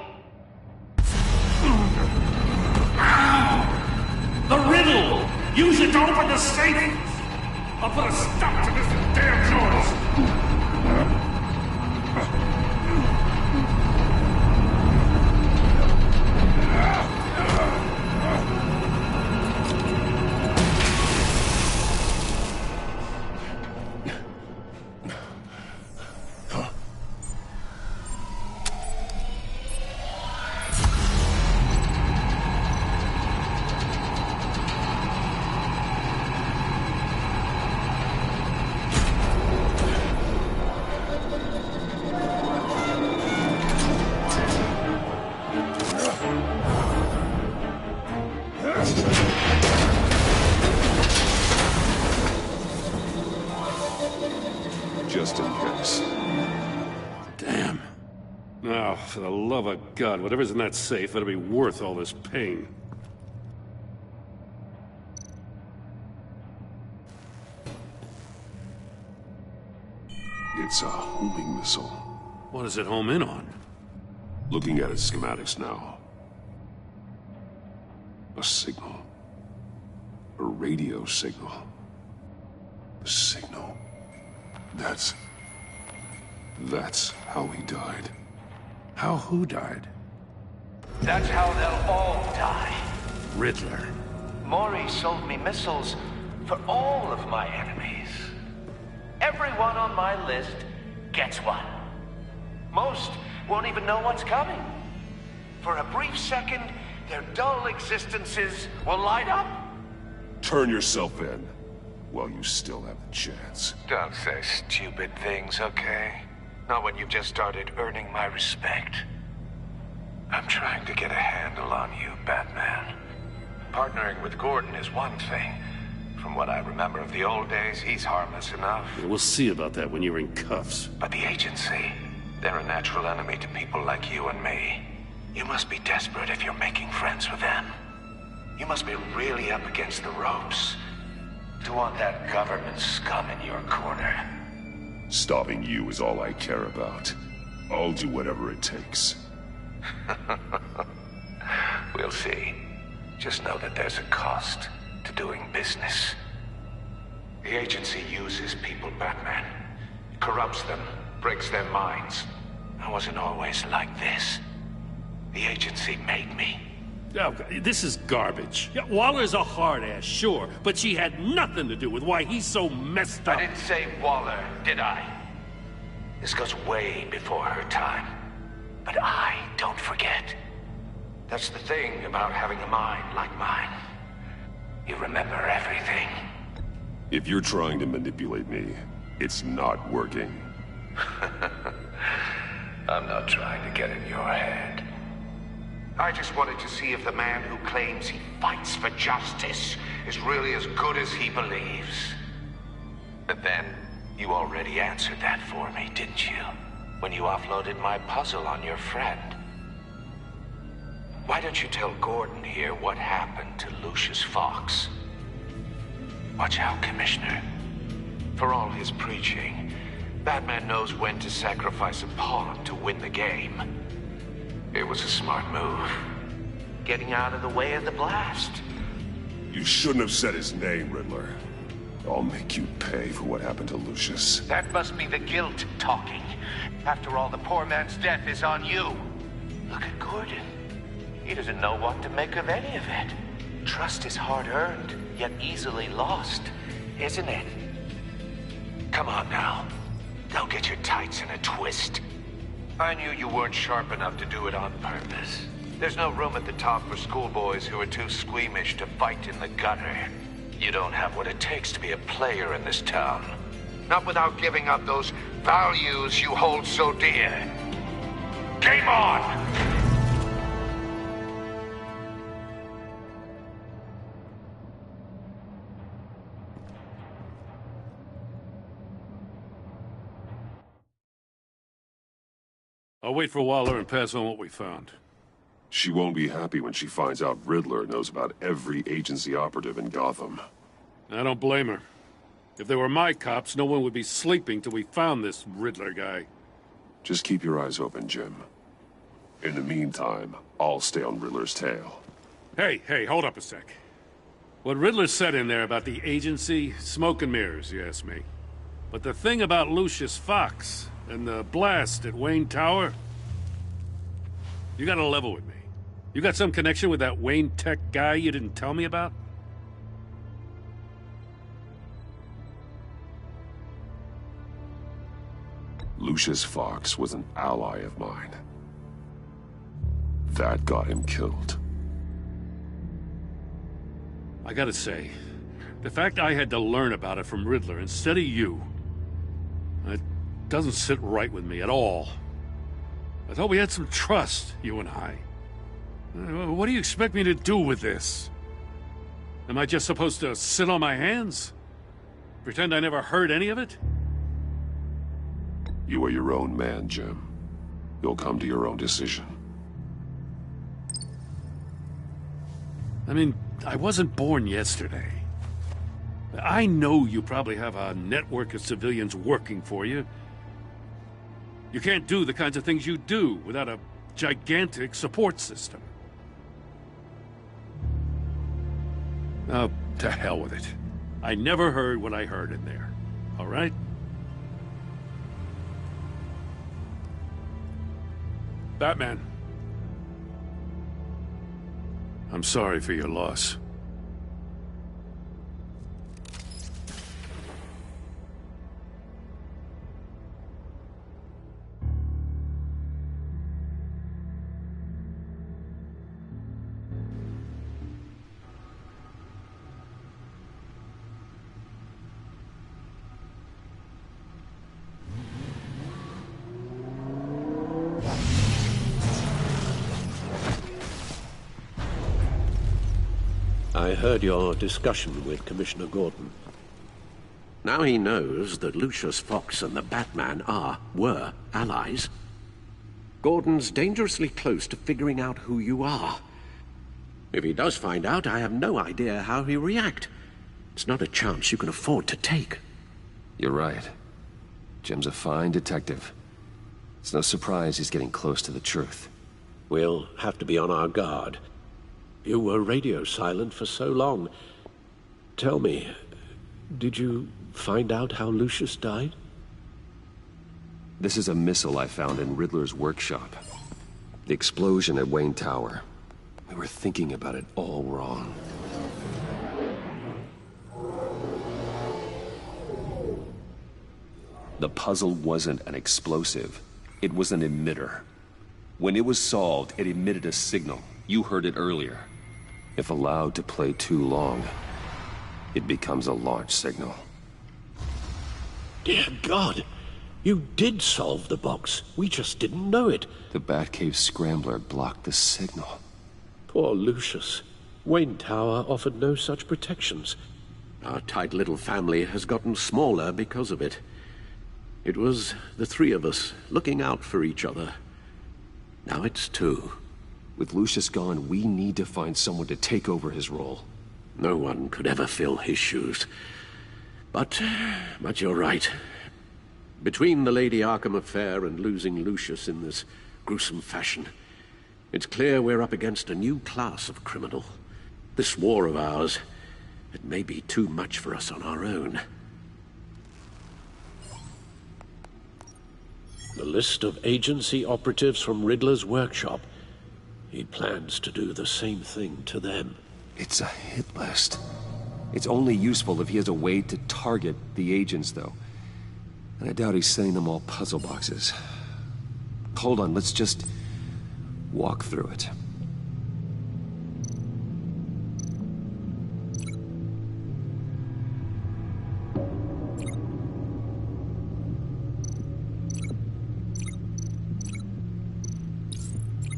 Speaker 3: The riddle! Use it to open the safe! I'll put a stop to this damn noise!
Speaker 7: Just in case.
Speaker 3: Damn. Now, for the love of God, whatever's in that safe better be worth all this pain.
Speaker 7: It's a homing missile.
Speaker 3: What does it home in on?
Speaker 7: Looking at its schematics now. A signal. A radio signal. A signal. That's how he died.
Speaker 3: How who died?
Speaker 9: That's how they'll all die.
Speaker 3: Riddler.
Speaker 9: Maury sold me missiles for all of my enemies. Everyone on my list gets one. Most won't even know what's coming. For a brief second, their dull existences will light up.
Speaker 7: Turn yourself in while you still have the chance.
Speaker 13: Don't say stupid things, okay? Not when you've just started earning my respect. I'm trying to get a handle on you, Batman. Partnering with Gordon is one thing. From what I remember of the old days, he's harmless enough.
Speaker 3: Yeah, we'll see about that when you're in cuffs.
Speaker 13: But the agency, they're a natural enemy to people like you and me. You must be desperate if you're making friends with them. You must be really up against the ropes to want that government scum in your corner.
Speaker 7: Stopping you is all I care about. I'll do whatever it takes.
Speaker 13: We'll see. Just know that there's a cost to doing business. The agency uses people, Batman. Corrupts them, breaks their minds. I wasn't always like this. The agency made me.
Speaker 3: Oh, this is garbage. Yeah, Waller's a hard-ass, sure, but she had nothing to do with why he's so messed up.
Speaker 13: I didn't say Waller, did I? This goes way before her time. But I don't forget. That's the thing about having a mind like mine. You remember everything.
Speaker 7: If you're trying to manipulate me, it's not working.
Speaker 13: I'm not trying to get in your head. I just wanted to see if the man who claims he fights for justice is really as good as he believes. But then, you already answered that for me, didn't you? When you offloaded my puzzle on your friend. Why don't you tell Gordon here what happened to Lucius Fox? Watch out, Commissioner. For all his preaching, Batman knows when to sacrifice a pawn to win the game. It was a smart move. Getting out of the way of the blast.
Speaker 7: You shouldn't have said his name, Riddler. I'll make you pay for what happened to Lucius.
Speaker 13: That must be the guilt talking. After all, the poor man's death is on you. Look at Gordon. He doesn't know what to make of any of it. Trust is hard-earned, yet easily lost, isn't it? Come on now. Don't get your tights in a twist. I knew you weren't sharp enough to do it on purpose. There's no room at the top for schoolboys who are too squeamish to fight in the gutter. You don't have what it takes to be a player in this town. Not without giving up those values you hold so dear. Game on!
Speaker 3: I'll wait for Waller and pass on what we found.
Speaker 7: She won't be happy when she finds out Riddler knows about every agency operative in Gotham.
Speaker 3: I don't blame her. If they were my cops, no one would be sleeping till we found this Riddler guy.
Speaker 7: Just keep your eyes open, Jim. In the meantime, I'll stay on Riddler's tail.
Speaker 3: Hey, hold up a sec. What Riddler said in there about the agency, smoke and mirrors, you ask me. But the thing about Lucius Fox and the blast at Wayne Tower, you gotta level with me. You got some connection with that Wayne Tech guy you didn't tell me about?
Speaker 7: Lucius Fox was an ally of mine. That got him killed.
Speaker 3: I gotta say, the fact I had to learn about it from Riddler instead of you, it doesn't sit right with me at all. I thought we had some trust, you and I. What do you expect me to do with this? Am I just supposed to sit on my hands? Pretend I never heard any of it?
Speaker 7: You are your own man, Jim. You'll come to your own decision.
Speaker 3: I mean, I wasn't born yesterday. I know you probably have a network of civilians working for you. You can't do the kinds of things you do without a gigantic support system. Oh, to hell with it. I never heard what I heard in there. All right? Batman. I'm sorry for your loss.
Speaker 4: I heard your discussion with Commissioner Gordon. Now he knows that Lucius Fox and the Batman were allies. Gordon's dangerously close to figuring out who you are. If he does find out, I have no idea how he'll react. It's not a chance you can afford to take.
Speaker 1: You're right. Jim's a fine detective. It's no surprise he's getting close to the truth.
Speaker 4: We'll have to be on our guard. You were radio silent for so long. Tell me, did you find out how Lucius died?
Speaker 1: This is a missile I found in Riddler's workshop. The explosion at Wayne Tower. We were thinking about it all wrong. The puzzle wasn't an explosive. It was an emitter. When it was solved, it emitted a signal. You heard it earlier. If allowed to play too long, it becomes a launch signal.
Speaker 4: Dear God! You did solve the box. We just didn't know it.
Speaker 1: The Batcave scrambler blocked the signal.
Speaker 4: Poor Lucius. Wayne Tower offered no such protections. Our tight little family has gotten smaller because of it. It was the three of us looking out for each other. Now it's two.
Speaker 1: With Lucius gone, we need to find someone to take over his role.
Speaker 4: No one could ever fill his shoes. But you're right. Between the Lady Arkham affair and losing Lucius in this gruesome fashion, it's clear we're up against a new class of criminal. This war of ours, it may be too much for us on our own. The list of agency operatives from Riddler's workshop. He plans to do the same thing to them.
Speaker 1: It's a hit list. It's only useful if he has a way to target the agents, though. And I doubt he's sending them all puzzle boxes. Hold on, let's just walk through it.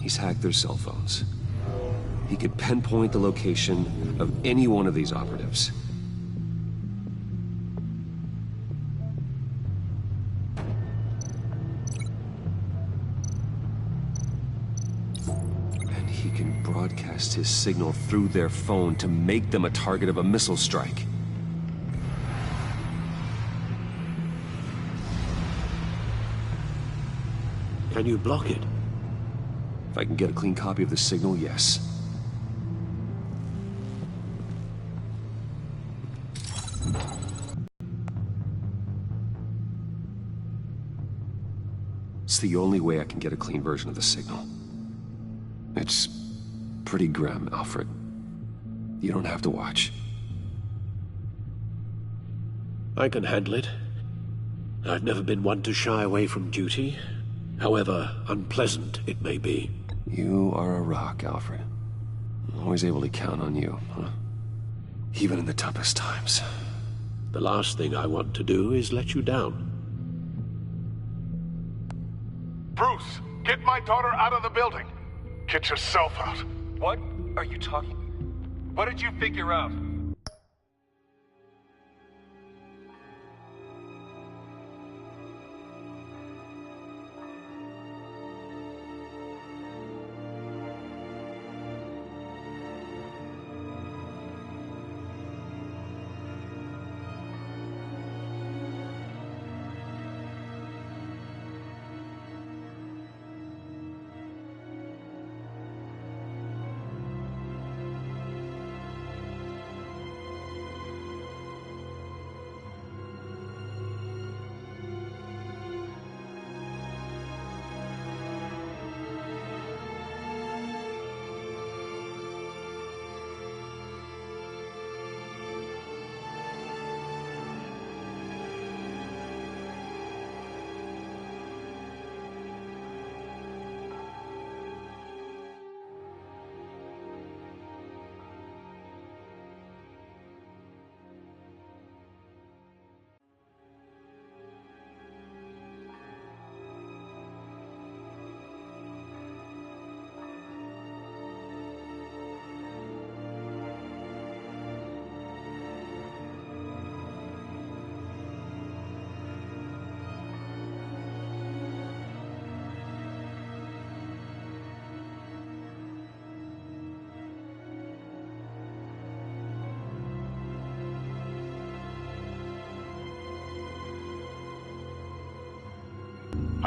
Speaker 1: He's hacked their cell phones. He could pinpoint the location of any one of these operatives. And he can broadcast his signal through their phone to make them a target of a missile strike.
Speaker 4: Can you block it?
Speaker 1: If I can get a clean copy of the signal, yes. It's the only way I can get a clean version of the signal. It's pretty grim, Alfred. You don't have to watch.
Speaker 4: I can handle it. I've never been one to shy away from duty, however unpleasant it may be.
Speaker 1: You are a rock, Alfred. I'm always able to count on you, huh? Even in the toughest times.
Speaker 4: The last thing I want to do is let you down.
Speaker 18: Bruce, get my daughter out of the building. Get yourself out.
Speaker 9: What are you talking? What did you figure out?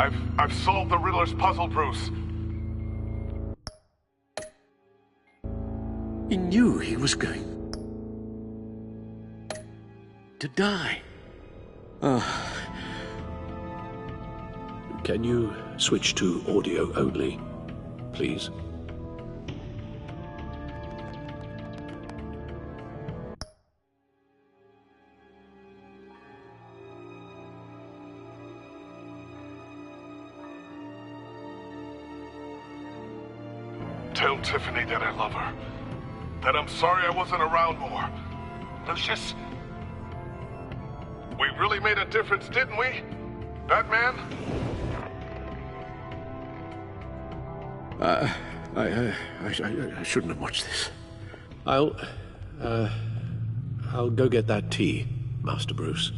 Speaker 18: I've solved the Riddler's puzzle, Bruce.
Speaker 21: He knew he was going to die. Can you switch to audio only, please?
Speaker 18: Tell Tiffany that I love her. That I'm sorry I wasn't around more. Lucius, we really made a difference, didn't we? Batman?
Speaker 21: I shouldn't have watched this. I'll go get that tea, Master Bruce.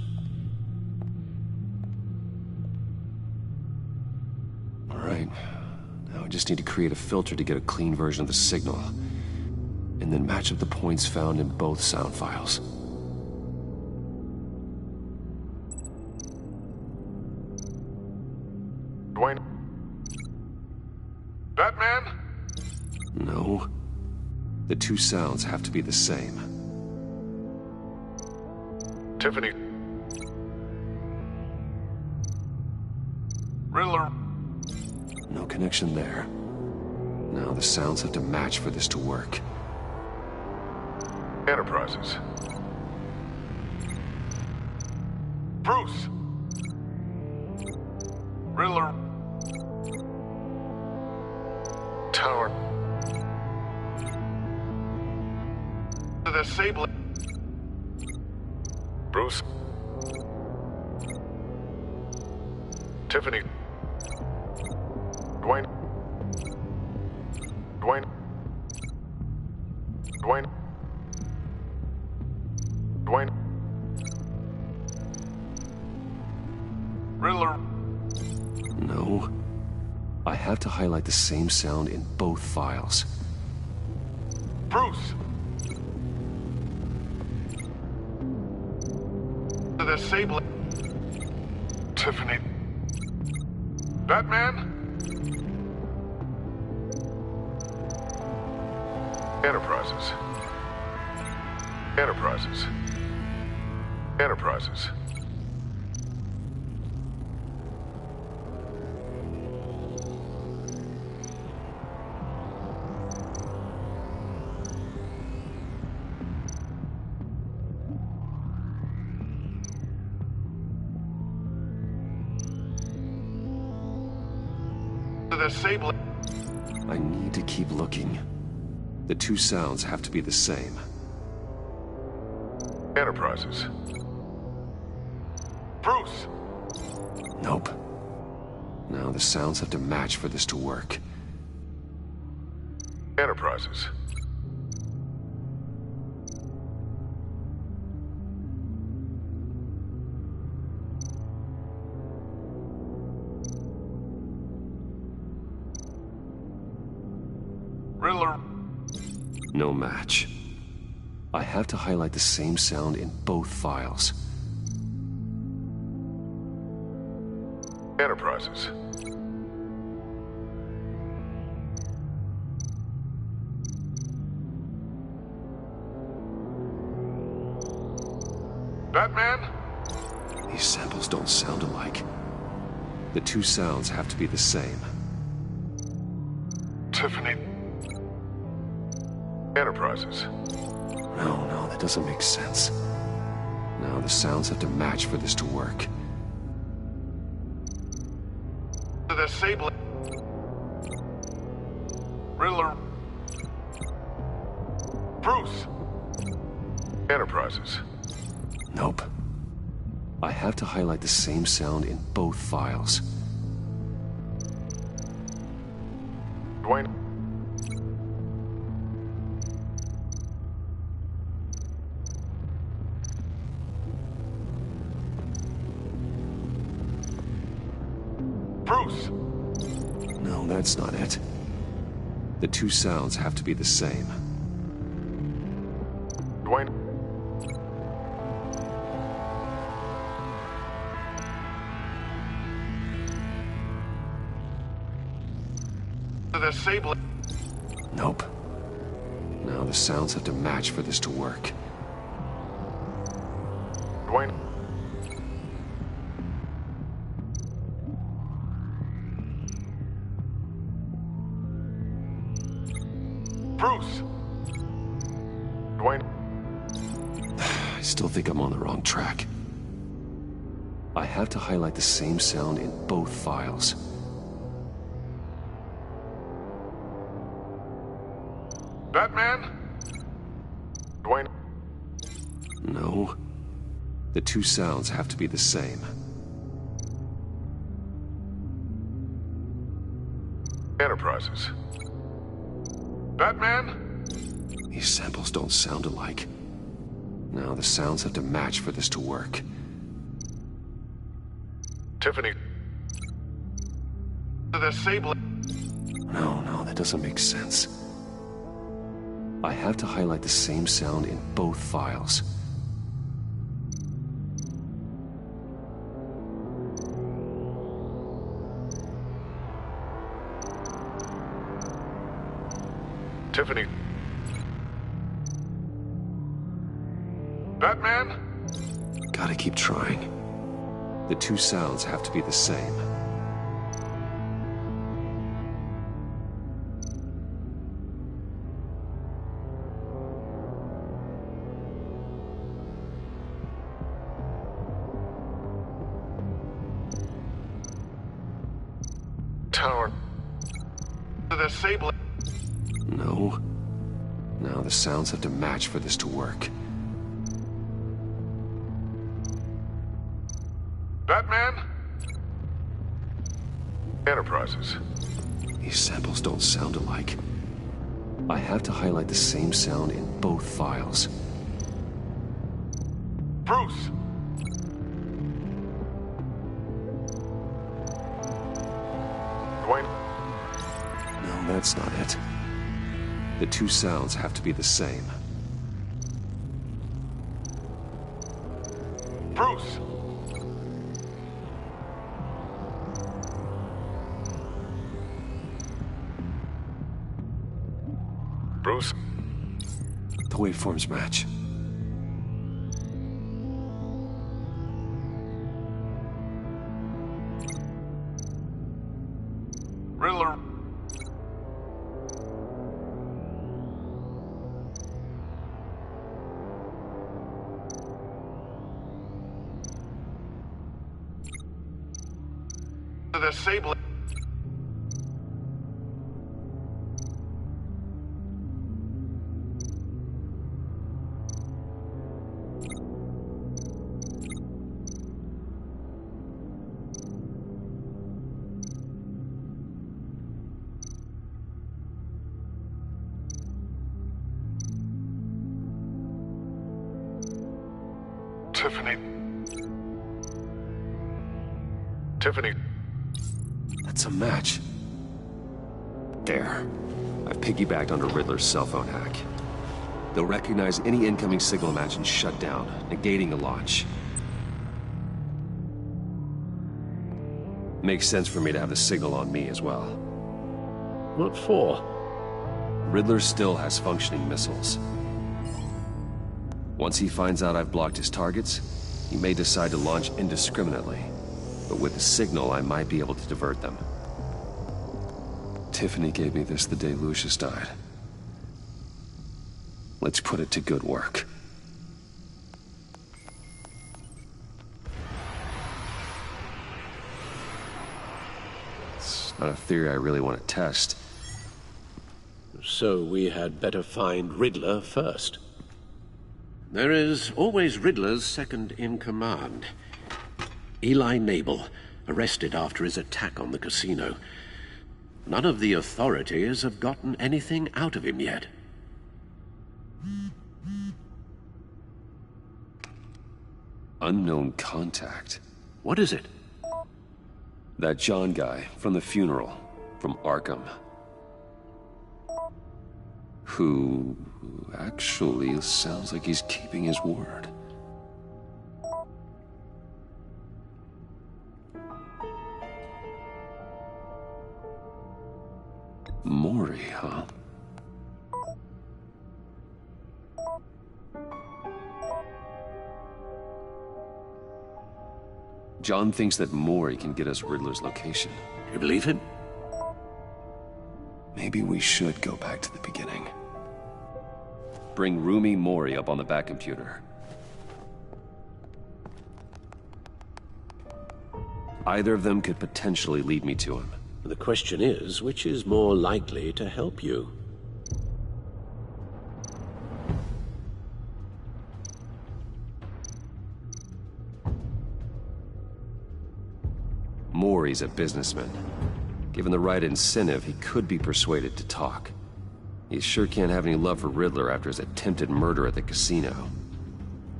Speaker 1: All right. Now I just need to create a filter to get a clean version of the signal, and then match up the points found in both sound files.
Speaker 18: Dwayne? Batman?
Speaker 1: No. The two sounds have to be the same.
Speaker 18: Tiffany. Riddler.
Speaker 1: No connection there. Now the sounds have to match for this to work.
Speaker 18: Enterprises. Bruce. Riddler. Tower. The Sable. Bruce. Tiffany. Dwayne. Dwayne. Dwayne. Dwayne. Riddler.
Speaker 1: No. I have to highlight the same sound in both files.
Speaker 18: Bruce. The Sable. Tiffany. Batman. Enterprises. Enterprises. Enterprises. The Sable.
Speaker 1: I need to keep looking. The two sounds have to be the same.
Speaker 18: Enterprises. Bruce.
Speaker 1: Nope. Now the sounds have to match for this to work.
Speaker 18: Enterprises. Riddler.
Speaker 1: No match. I have to highlight the same sound in both files.
Speaker 18: Enterprises. Batman?
Speaker 1: These samples don't sound alike. The two sounds have to be the same.
Speaker 18: Tiffany. Enterprises.
Speaker 1: No, that doesn't make sense. Now the sounds have to match for this to work.
Speaker 18: The Sable. Riddler. Bruce. Enterprises.
Speaker 1: Nope. I have to highlight the same sound in both files.
Speaker 18: Dwayne. Bruce.
Speaker 1: No, that's not it. The two sounds have to be the same.
Speaker 18: Dwayne. Disable.
Speaker 1: Nope. Now the sounds have to match for this to work.
Speaker 18: Dwayne. Bruce. Dwayne.
Speaker 1: I still think I'm on the wrong track. I have to highlight the same sound in both files.
Speaker 18: Batman? Dwayne?
Speaker 1: No. The two sounds have to be the same.
Speaker 18: Enterprises. Batman?
Speaker 1: These samples don't sound alike. Now the sounds have to match for this to work.
Speaker 18: Tiffany. Disable.
Speaker 1: No, that doesn't make sense. I have to highlight the same sound in both files.
Speaker 18: Tiffany. Batman?
Speaker 1: Gotta keep trying. The two sounds have to be the same.
Speaker 18: Tower. Disable.
Speaker 1: No. Now the sounds have to match for this to work.
Speaker 18: Batman? Enterprises.
Speaker 1: These samples don't sound alike. I have to highlight the same sound in both files.
Speaker 18: Bruce! Dwayne?
Speaker 1: No, that's not it. The two sounds have to be the same.
Speaker 18: Bruce! Bruce?
Speaker 1: The waveforms match.
Speaker 18: Riddler. Disable. Tiffany. Tiffany.
Speaker 1: That's a match. There. I've piggybacked onto Riddler's cell phone hack. They'll recognize any incoming signal match and shut down, negating the launch. Makes sense for me to have the signal on me as well.
Speaker 21: What for?
Speaker 1: Riddler still has functioning missiles. Once he finds out I've blocked his targets, he may decide to launch indiscriminately. But with the signal, I might be able to divert them. Tiffany gave me this the day Lucius died. Let's put it to good work. It's not a theory I really want to test.
Speaker 21: So we had better find Riddler first. There is always Riddler's second-in-command. Eli Nabel, arrested after his attack on the casino. None of the authorities have gotten anything out of him yet.
Speaker 1: Unknown contact.
Speaker 21: What is it?
Speaker 1: That John guy from the funeral, from Arkham. Who actually sounds like he's keeping his word. Maury, huh? John thinks that Maury can get us Riddler's location.
Speaker 21: You believe him?
Speaker 1: Maybe we should go back to the beginning. Bring Rumi Maury up on the back computer. Either of them could potentially lead me to him.
Speaker 21: The question is, which is more likely to help you?
Speaker 1: Maury's a businessman. Given the right incentive, he could be persuaded to talk. He sure can't have any love for Riddler after his attempted murder at the casino.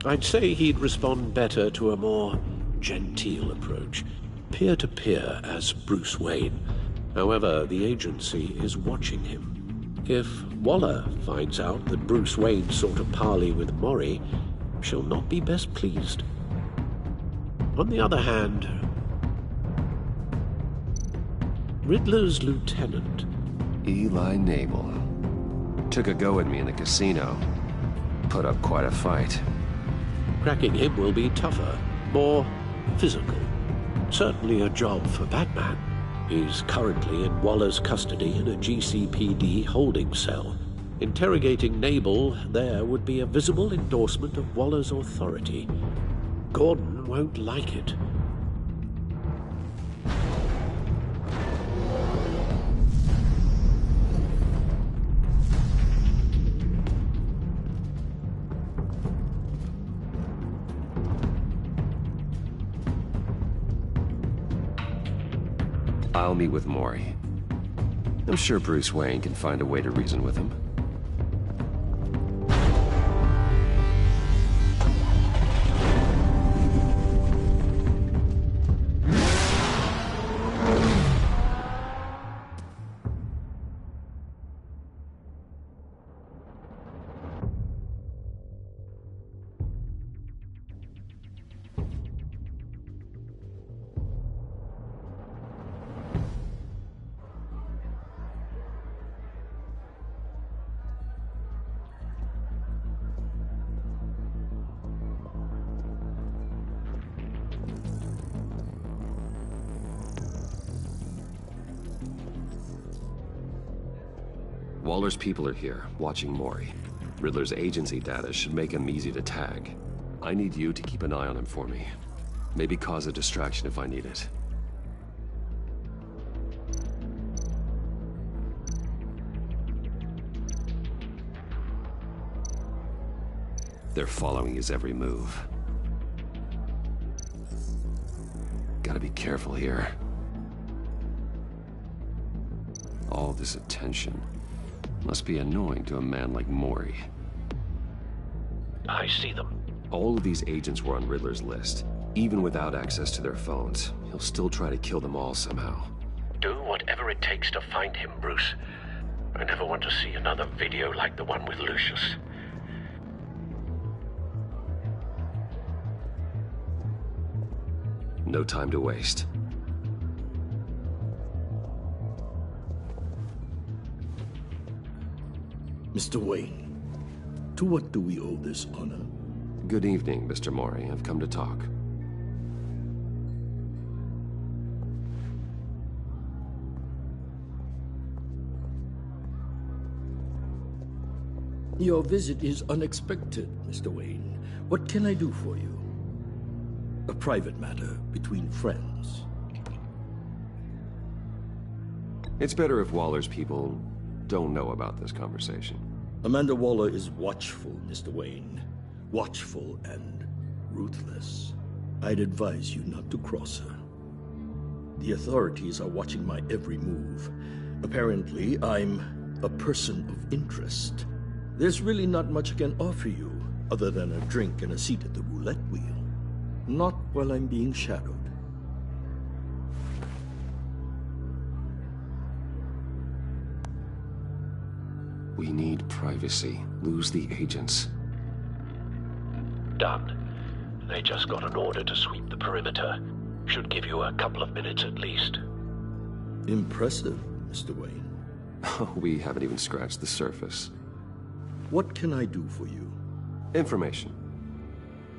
Speaker 21: I'd say he'd respond better to a more genteel approach. Peer-to-peer as Bruce Wayne. However, the agency is watching him. If Waller finds out that Bruce Wayne sought a parley with Maury, she'll not be best pleased. On the other hand, Riddler's lieutenant,
Speaker 1: Eli Nabel, took a go at me in the casino. Put up quite a fight.
Speaker 21: Cracking him will be tougher, more physical. Certainly a job for Batman. He's currently in Waller's custody in a GCPD holding cell. Interrogating Nabel there would be a visible endorsement of Waller's authority. Gordon won't like it.
Speaker 1: I'll meet with Maury. I'm sure Bruce Wayne can find a way to reason with him. Waller's people are here, watching Maury. Riddler's agency data should make him easy to tag. I need you to keep an eye on him for me. Maybe cause a distraction if I need it. They're following his every move. Gotta be careful here. All this attention must be annoying to a man like Maury.
Speaker 21: I see them.
Speaker 1: All of these agents were on Riddler's list. Even without access to their phones, he'll still try to kill them all somehow.
Speaker 21: Do whatever it takes to find him, Bruce. I never want to see another video like the one with Lucius.
Speaker 1: No time to waste.
Speaker 8: Mr. Wayne, to what do we owe this honor?
Speaker 1: Good evening, Mr. Maury. I've come to talk.
Speaker 8: Your visit is unexpected, Mr. Wayne. What can I do for you? A private matter between friends.
Speaker 1: It's better if Waller's people don't know about this conversation.
Speaker 8: Amanda Waller is watchful, Mr. Wayne. Watchful and ruthless. I'd advise you not to cross her. The authorities are watching my every move. Apparently, I'm a person of interest. There's really not much I can offer you, other than a drink and a seat at the roulette wheel. Not while I'm being shadowed.
Speaker 1: We need privacy. Lose the agents.
Speaker 21: Done. They just got an order to sweep the perimeter. Should give you a couple of minutes at least.
Speaker 8: Impressive, Mr. Wayne.
Speaker 1: We haven't even scratched the surface.
Speaker 8: What can I do for you?
Speaker 1: Information.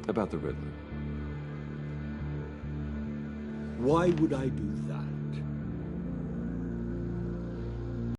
Speaker 1: About the Riddler.
Speaker 8: Why would I do that?